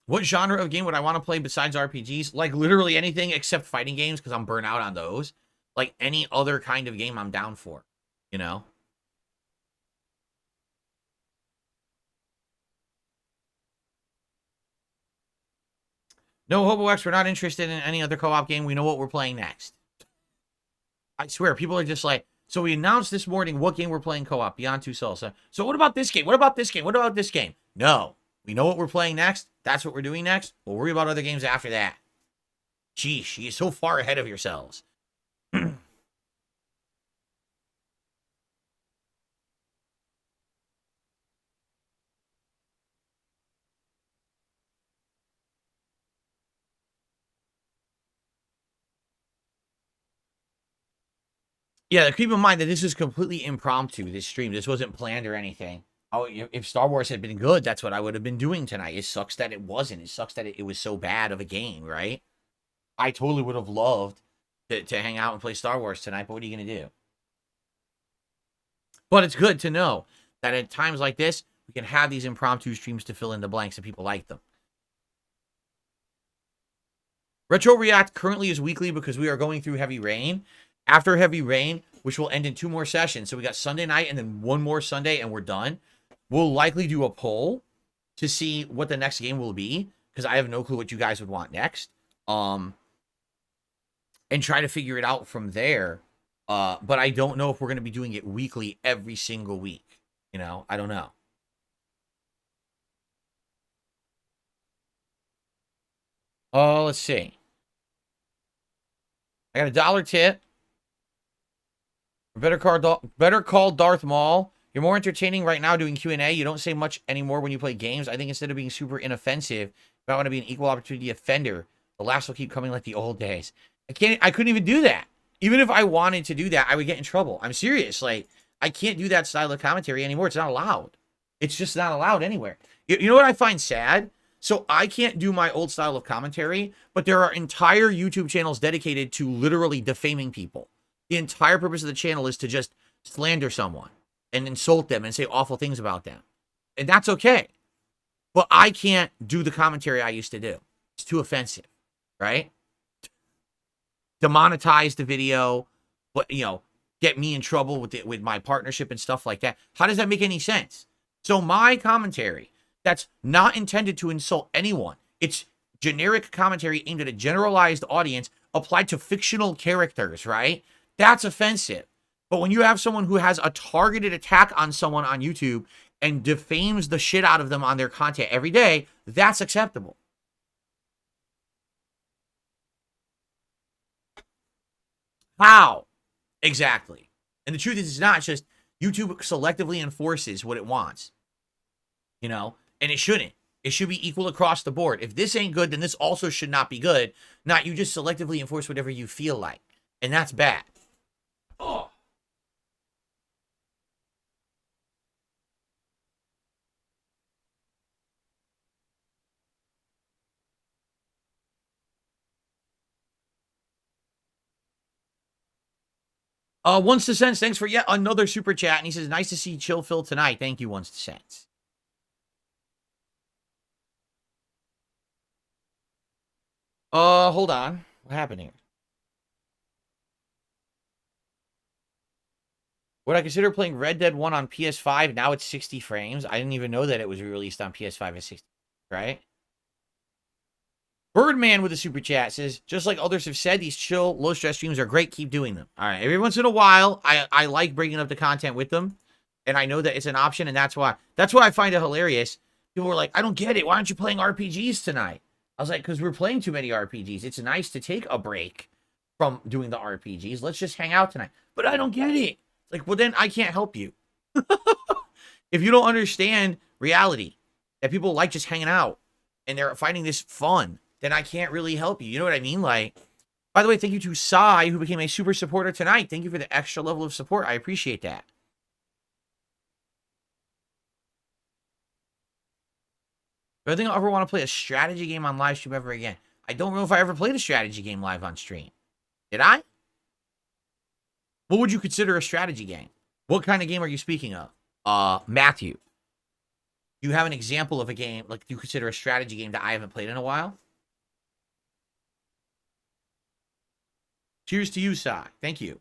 What genre of game would I want to play besides RPGs? Like literally anything except fighting games because I'm burnt out on those. Like any other kind of game I'm down for, you know? No, Hobo X, we're not interested in any other co-op game. We know what we're playing next. I swear, people are just like, so we announced this morning what game we're playing co-op, Beyond Two Souls. So what about this game? What about this game? What about this game? No. We know what we're playing next. That's what we're doing next. We'll worry about other games after that. Sheesh, you're so far ahead of yourselves. Yeah, keep in mind that this is completely impromptu, this stream. This wasn't planned or anything. Oh, if Star Wars had been good, that's what I would have been doing tonight. It sucks that it wasn't. It sucks that it was so bad of a game, right? I totally would have loved to hang out and play Star Wars tonight, but what are you going to do? But it's good to know that at times like this, we can have these impromptu streams to fill in the blanks and people like them. Retro React currently is weekly because we are going through Heavy Rain. After Heavy Rain, which will end in 2 more sessions, so we got Sunday night and then 1 more Sunday and we're done. We'll likely do a poll to see what the next game will be because I have no clue what you guys would want next. And try to figure it out from there. But I don't know if we're going to be doing it weekly every single week. You know, I don't know. Oh, let's see. I got a $1 tip. Better call Darth Maul. You're more entertaining right now doing Q&A. You don't say much anymore when you play games. I think instead of being super inoffensive, if I want to be an equal opportunity offender, the laughs will keep coming like the old days. I couldn't even do that. Even if I wanted to do that, I would get in trouble. I'm serious. Like, I can't do that style of commentary anymore. It's not allowed. It's just not allowed anywhere. You know what I find sad? So I can't do my old style of commentary, but there are entire YouTube channels dedicated to literally defaming people. The entire purpose of the channel is to just slander someone and insult them and say awful things about them. And that's okay. But I can't do the commentary I used to do. It's too offensive, right? Demonetize the video, but, you know, get me in trouble with my partnership and stuff like that. How does that make any sense? So my commentary, that's not intended to insult anyone. It's generic commentary aimed at a generalized audience applied to fictional characters, right? That's offensive. But when you have someone who has a targeted attack on someone on YouTube and defames the shit out of them on their content every day, that's acceptable. How? Exactly. And the truth is, it's not just YouTube selectively enforces what it wants, you know, and it shouldn't. It should be equal across the board. If this ain't good, then this also should not be good. Not you just selectively enforce whatever you feel like. And that's bad. Oh. Once to Sense, thanks for yet another super chat. And he says, nice to see Chill Phil tonight. Thank you, Once to Sense. Hold on. What happened here? Would I consider playing Red Dead 1 on PS5? Now it's 60 frames. I didn't even know that it was released on PS5 at 60, right? Birdman with a super chat says, just like others have said, these chill, low-stress streams are great. Keep doing them. All right. Every once in a while, I like bringing up the content with them. And I know that it's an option, and that's why I find it hilarious. People were like, I don't get it. Why aren't you playing RPGs tonight? I was like, because we're playing too many RPGs. It's nice to take a break from doing the RPGs. Let's just hang out tonight. But I don't get it. Like, well, then I can't help you. If you don't understand reality, that people like just hanging out, and they're finding this fun, then I can't really help you. You know what I mean? Like, by the way, thank you to Sai, who became a super supporter tonight. Thank you for the extra level of support. I appreciate that. I don't think I'll ever want to play a strategy game on live stream ever again. I don't know if I ever played a strategy game live on stream. Did I? What would you consider a strategy game? What kind of game are you speaking of? Matthew. Do you have an example of a game, like, do you consider a strategy game that I haven't played in a while? Cheers to you, Sai. Thank you.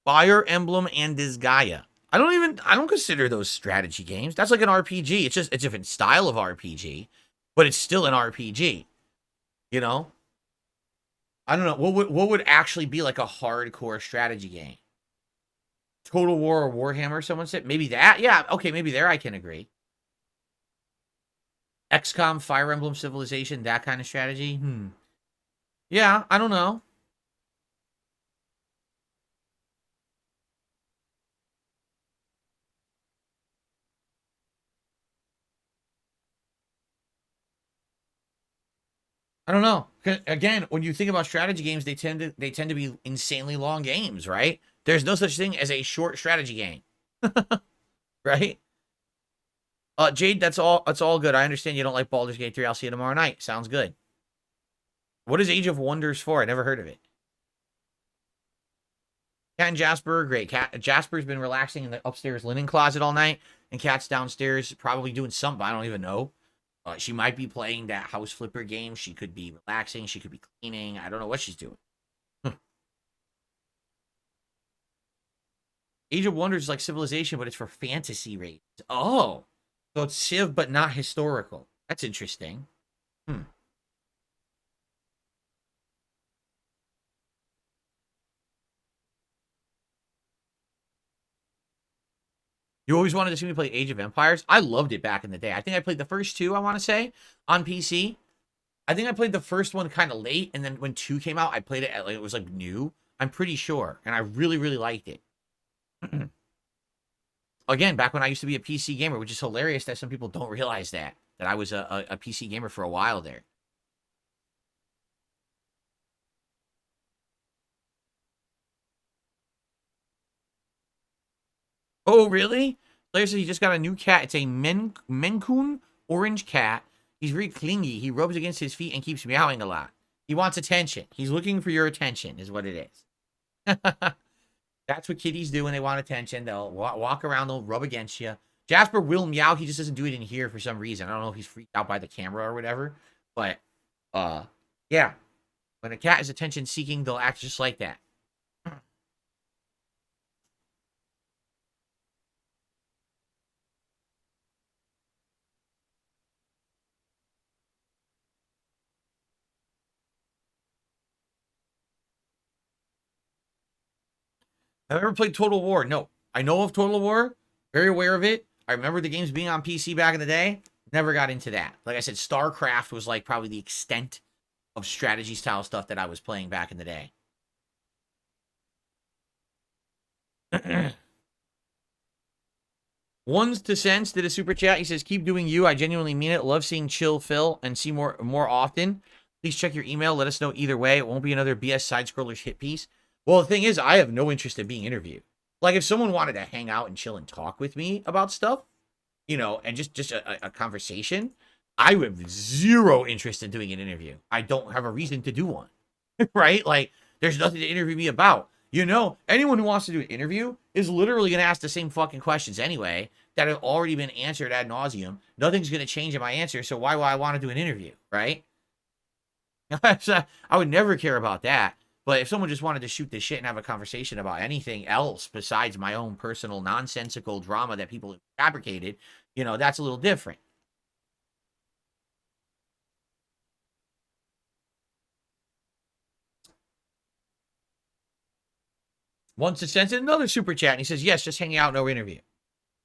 Fire Emblem and Disgaea. I don't consider those strategy games. That's like an RPG. It's just a different style of RPG, but it's still an RPG. You know? I don't know. What would actually be like a hardcore strategy game? Total War or Warhammer, someone said? Maybe that? Yeah, okay, maybe there I can agree. XCOM, Fire Emblem Civilization, that kind of strategy? Yeah, I don't know. I don't know. Again, when you think about strategy games, they tend to be insanely long games, right? There's no such thing as a short strategy game, right? Jade, that's all good. I understand you don't like Baldur's Gate 3. I'll see you tomorrow night. Sounds good. What is Age of Wonders for? I never heard of it. Cat and Jasper are great. Jasper's been relaxing in the upstairs linen closet all night, and Cat's downstairs probably doing something. I don't even know. She might be playing that house flipper game. She could be relaxing. She could be cleaning. I don't know what she's doing. Age of Wonders is like Civilization, but it's for fantasy races. Oh, so it's Civ, but not historical. That's interesting. Hmm. You always wanted to see me play Age of Empires? I loved it back in the day. I think I played the first two, I want to say, on PC. I think I played the first one kind of late, and then when 2 came out, I played it at like it was like new. I'm pretty sure, and I really, really liked it. Again, back when I used to be a PC gamer, which is hilarious that some people don't realize that I was a PC gamer for a while there. Oh, really? Player says he just got a new cat. It's a Mencoon orange cat. He's very clingy. He rubs against his feet and keeps meowing a lot. He wants attention. He's looking for your attention, is what it is. That's what kitties do when they want attention. They'll walk around, they'll rub against you. Jasper will meow. He just doesn't do it in here for some reason. I don't know if he's freaked out by the camera or whatever. But, yeah. When a cat is attention seeking, they'll act just like that. Have I ever played Total War? No. I know of Total War. Very aware of it. I remember the games being on PC back in the day. Never got into that. Like I said, StarCraft was like probably the extent of strategy style stuff that I was playing back in the day. One's to Sense did a super chat. He says, "Keep doing you. I genuinely mean it. Love seeing Chill Phil and see more often. Please check your email. Let us know either way. It won't be another BS side scrollers hit piece." Well, the thing is, I have no interest in being interviewed. Like, if someone wanted to hang out and chill and talk with me about stuff, and just a conversation, I would have zero interest in doing an interview. I don't have a reason to do one, right? Like, there's nothing to interview me about. Anyone who wants to do an interview is literally going to ask the same fucking questions anyway that have already been answered ad nauseum. Nothing's going to change in my answer, so why would I want to do an interview, right? I would never care about that. But if someone just wanted to shoot the shit and have a conversation about anything else besides my own personal nonsensical drama that people have fabricated, that's a little different. Once it's sent in another super chat, and he says, "Yes, just hanging out, no interview."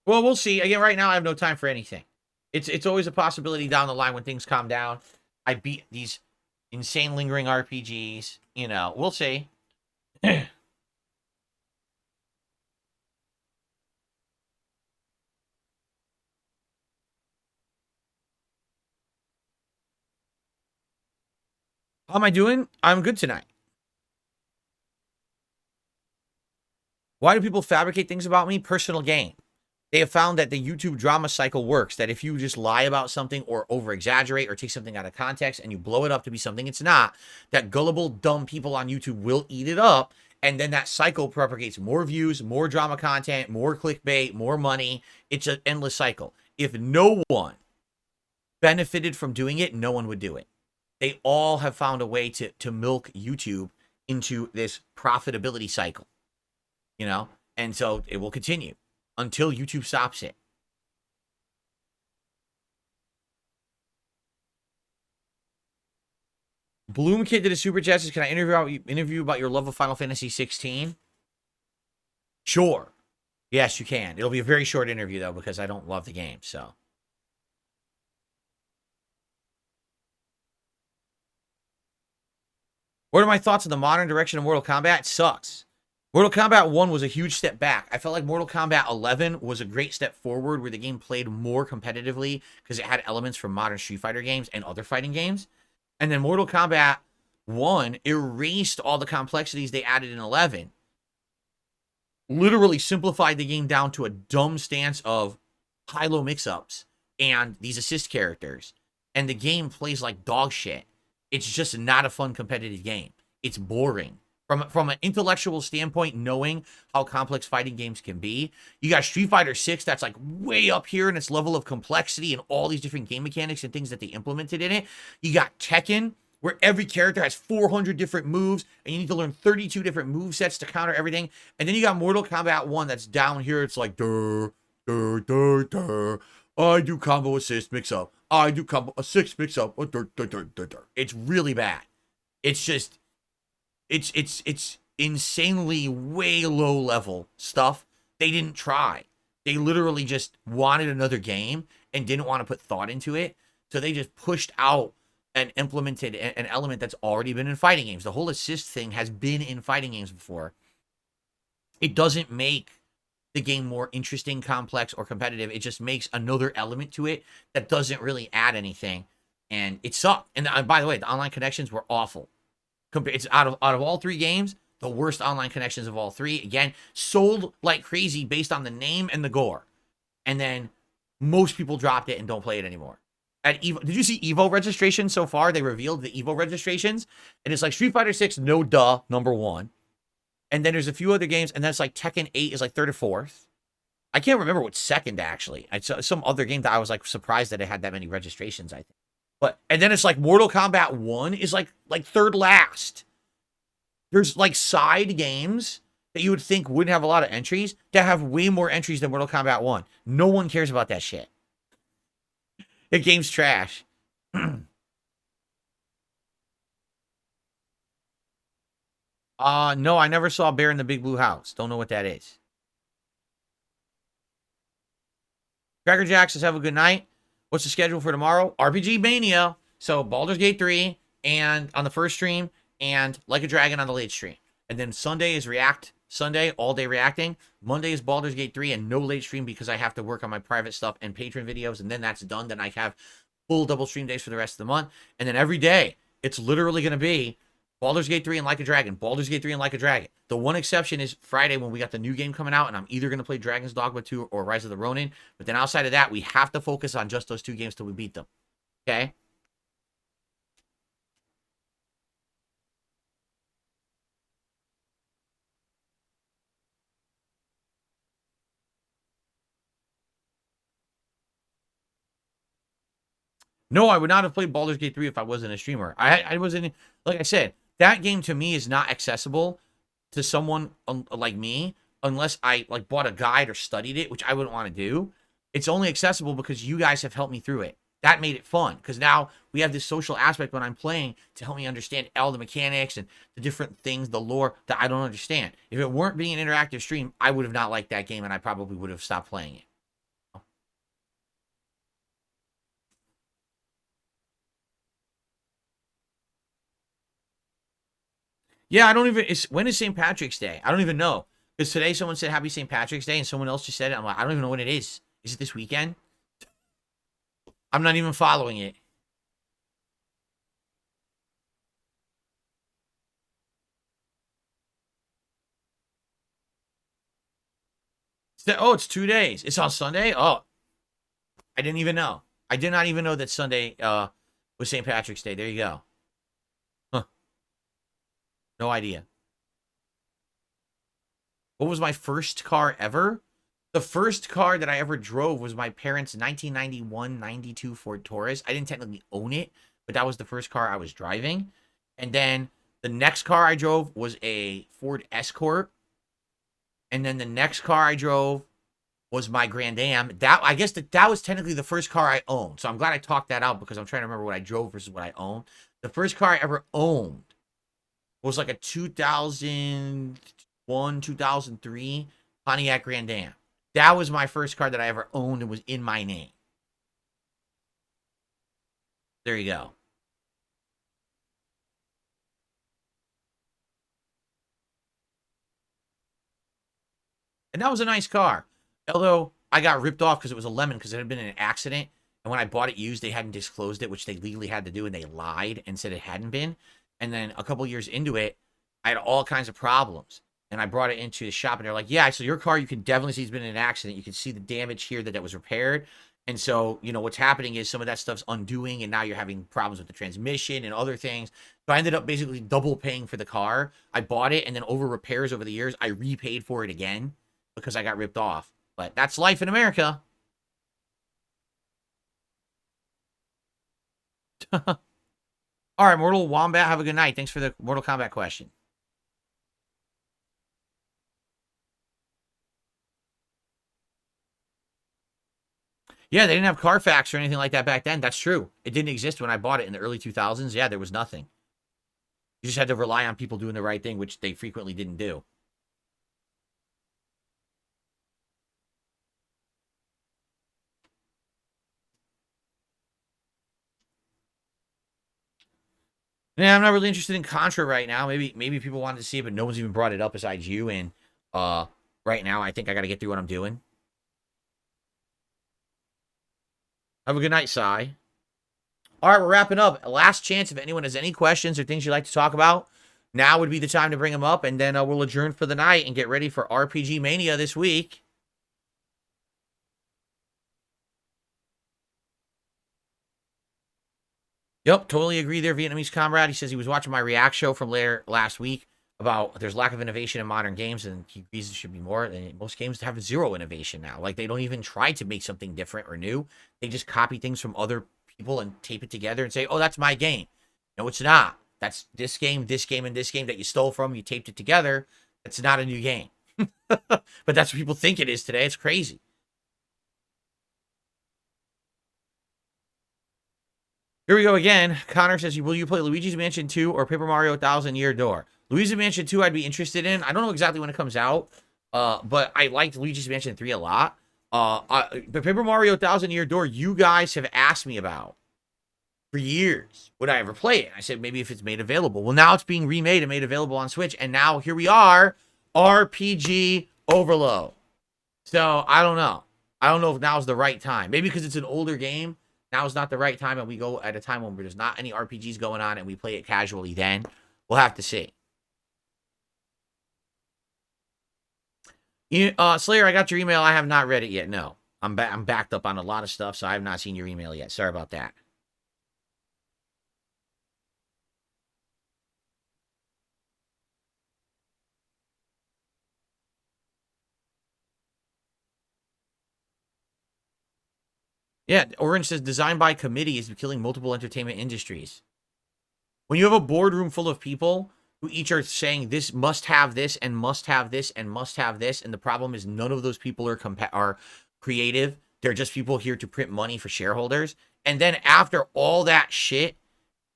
Well, we'll see. Again, right now I have no time for anything. It's always a possibility down the line when things calm down. I beat these insane lingering RPGs. We'll see. How am I doing? I'm good tonight. Why do people fabricate things about me? Personal gain. They have found that the YouTube drama cycle works, that if you just lie about something or over exaggerate or take something out of context and you blow it up to be something it's not, that gullible, dumb people on YouTube will eat it up. And then that cycle propagates more views, more drama content, more clickbait, more money. It's an endless cycle. If no one benefited from doing it, no one would do it. They all have found a way to milk YouTube into this profitability cycle, and so it will continue until YouTube stops it. Bloom Kid did a super chat. Says, can I interview about your love of Final Fantasy 16? Sure. Yes, you can. It'll be a very short interview though because I don't love the game. So. What are my thoughts on the modern direction of Mortal Kombat? It sucks. Mortal Kombat 1 was a huge step back. I felt like Mortal Kombat 11 was a great step forward where the game played more competitively because it had elements from modern Street Fighter games and other fighting games. And then Mortal Kombat 1 erased all the complexities they added in 11. Literally simplified the game down to a dumb stance of high-low mix-ups and these assist characters. And the game plays like dog shit. It's just not a fun competitive game. It's boring. From an intellectual standpoint, knowing how complex fighting games can be, you got Street Fighter 6 that's like way up here in its level of complexity and all these different game mechanics and things that they implemented in it. You got Tekken, where every character has 400 different moves, and you need to learn 32 different move sets to counter everything. And then you got Mortal Kombat 1 that's down here. It's like, I do combo assist mix up. I do combo assist mix up. It's really bad. It's just... It's insanely way low level stuff. They didn't try. They literally just wanted another game and didn't want to put thought into it. So they just pushed out and implemented an element that's already been in fighting games. The whole assist thing has been in fighting games before. It doesn't make the game more interesting, complex, or competitive. It just makes another element to it that doesn't really add anything. And it sucked. And by the way, the online connections were awful. It's out of all three games, the worst online connections of all three. Again, sold like crazy based on the name and the gore. And then most people dropped it and don't play it anymore. At Evo, did you see Evo registration so far? They revealed the Evo registrations. And it's like Street Fighter 6, no duh, number 1. And then there's a few other games. And then it's like Tekken 8 is like 3rd or 4th. I can't remember what's second, actually. I saw some other game that I was like surprised that it had that many registrations, I think. And then it's like Mortal Kombat 1 is like 3rd last. There's like side games that you would think wouldn't have a lot of entries that have way more entries than Mortal Kombat 1. No one cares about that shit. The game's trash. No, I never saw Bear in the Big Blue House. Don't know what that is. Cracker Jack says, have a good night. What's the schedule for tomorrow? RPG Mania. So Baldur's Gate 3 and on the first stream and Like a Dragon on the late stream. And then Sunday is React Sunday, all day reacting. Monday is Baldur's Gate 3 and no late stream because I have to work on my private stuff and patron videos. And then that's done. Then I have full double stream days for the rest of the month. And then every day, it's literally going to be Baldur's Gate 3 and Like a Dragon. Baldur's Gate 3 and Like a Dragon. The one exception is Friday when we got the new game coming out, and I'm either going to play Dragon's Dogma 2 or Rise of the Ronin. But then outside of that, we have to focus on just those two games till we beat them. Okay? No, I would not have played Baldur's Gate 3 if I wasn't a streamer. I wasn't, like I said, that game to me is not accessible to someone like me unless I like bought a guide or studied it, which I wouldn't want to do. It's only accessible because you guys have helped me through it. That made it fun because now we have this social aspect when I'm playing to help me understand all the mechanics and the different things, the lore that I don't understand. If it weren't being an interactive stream, I would have not liked that game and I probably would have stopped playing it. Yeah, I don't even. When is St. Patrick's Day? I don't even know. Because today someone said Happy St. Patrick's Day and someone else just said it. I'm like, I don't even know what it is. Is it this weekend? I'm not even following it. Oh, it's 2 days. It's on Sunday? Oh, I didn't even know. I did not even know that Sunday was St. Patrick's Day. There you go. Huh. No idea. What was my first car ever? The first car that I ever drove was my parents' 1991-92 Ford Taurus. I didn't technically own it, but that was the first car I was driving. And then the next car I drove was a Ford Escort. And then the next car I drove was my Grand Am. I guess that was technically the first car I owned. So I'm glad I talked that out because I'm trying to remember what I drove versus what I owned. The first car I ever owned was like a 2001, 2003 Pontiac Grand Am. That was my first car that I ever owned and was in my name. There you go. And that was a nice car. Although I got ripped off because it was a lemon because it had been in an accident. And when I bought it used, they hadn't disclosed it, which they legally had to do. And they lied and said it hadn't been. And then a couple years into it, I had all kinds of problems. And I brought it into the shop and they're like, yeah, so your car, you can definitely see it's been in an accident. You can see the damage here that was repaired. And so, what's happening is some of that stuff's undoing. And now you're having problems with the transmission and other things. So I ended up basically double paying for the car. I bought it and then over repairs over the years, I repaid for it again because I got ripped off. But that's life in America. All right, Mortal Wombat, have a good night. Thanks for the Mortal Kombat question. Yeah, they didn't have Carfax or anything like that back then. That's true. It didn't exist when I bought it in the early 2000s. Yeah, there was nothing. You just had to rely on people doing the right thing, which they frequently didn't do. Yeah, I'm not really interested in Contra right now. Maybe people wanted to see it, but no one's even brought it up besides you. And right now, I think I got to get through what I'm doing. Have a good night, Sai. All right, we're wrapping up. Last chance if anyone has any questions or things you'd like to talk about. Now would be the time to bring them up, and then we'll adjourn for the night and get ready for RPG Mania this week. Yep, totally agree there, Vietnamese comrade. He says he was watching my React show from later last week about there's lack of innovation in modern games, and he agrees there should be more. And most games have zero innovation now. Like, they don't even try to make something different or new. They just copy things from other people and tape it together and say, oh, that's my game. No, it's not. That's this game, and this game that you stole from. You taped it together. It's not a new game. But that's what people think it is today. It's crazy. Here we go again. Connor says, will you play Luigi's Mansion 2 or Paper Mario 1000 Year Door? Luigi's Mansion 2 I'd be interested in. I don't know exactly when it comes out, but I liked Luigi's Mansion 3 a lot. But Paper Mario 1000 Year Door, you guys have asked me about for years. Would I ever play it? I said, maybe if it's made available. Well, now it's being remade and made available on Switch, and now here we are, RPG Overload. So, I don't know. I don't know if now's the right time. Maybe because it's an older game. Now is not the right time, and we go at a time when there's not any RPGs going on, and we play it casually then. We'll have to see. Slayer, I got your email. I have not read it yet. No. I'm backed up on a lot of stuff, so I have not seen your email yet. Sorry about that. Yeah, Orange says, designed by committee is killing multiple entertainment industries. When you have a boardroom full of people who each are saying this must have this and must have this and must have this, and the problem is none of those people are creative. They're just people here to print money for shareholders. And then after all that shit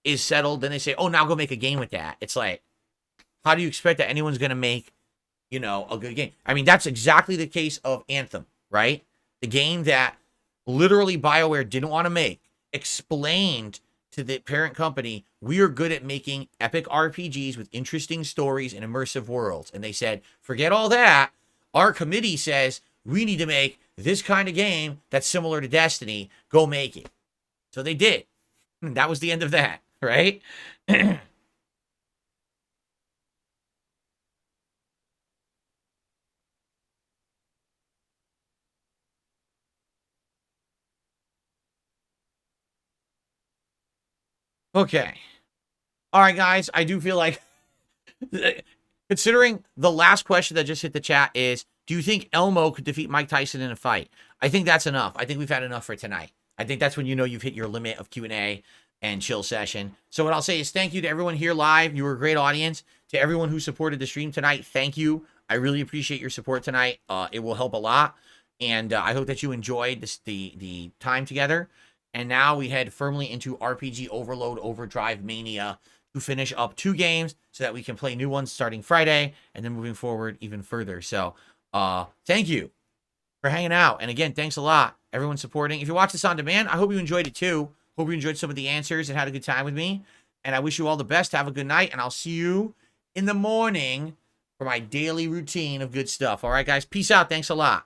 is settled, then they say, oh, now go make a game with that. It's like, how do you expect that anyone's going to make, a good game? I mean, that's exactly the case of Anthem, right? The game that literally BioWare didn't want to make, explained to the parent company, we are good at making epic RPGs with interesting stories and immersive worlds. And they said, forget all that. Our committee says we need to make this kind of game that's similar to Destiny. Go make it. So they did. And that was the end of that, right? Okay. All right, guys. I do feel like, considering the last question that just hit the chat is, do you think Elmo could defeat Mike Tyson in a fight? I think that's enough. I think we've had enough for tonight. I think that's when you've hit your limit of Q&A and chill session. So what I'll say is thank you to everyone here live. You were a great audience. To everyone who supported the stream tonight, thank you. I really appreciate your support tonight. It will help a lot. And I hope that you enjoyed the time together. And now we head firmly into RPG Overload Overdrive Mania to finish up 2 games so that we can play new ones starting Friday and then moving forward even further. So, thank you for hanging out. And again, thanks a lot, everyone supporting. If you watch this on demand, I hope you enjoyed it too. Hope you enjoyed some of the answers and had a good time with me. And I wish you all the best. Have a good night, and I'll see you in the morning for my daily routine of good stuff. All right, guys. Peace out. Thanks a lot.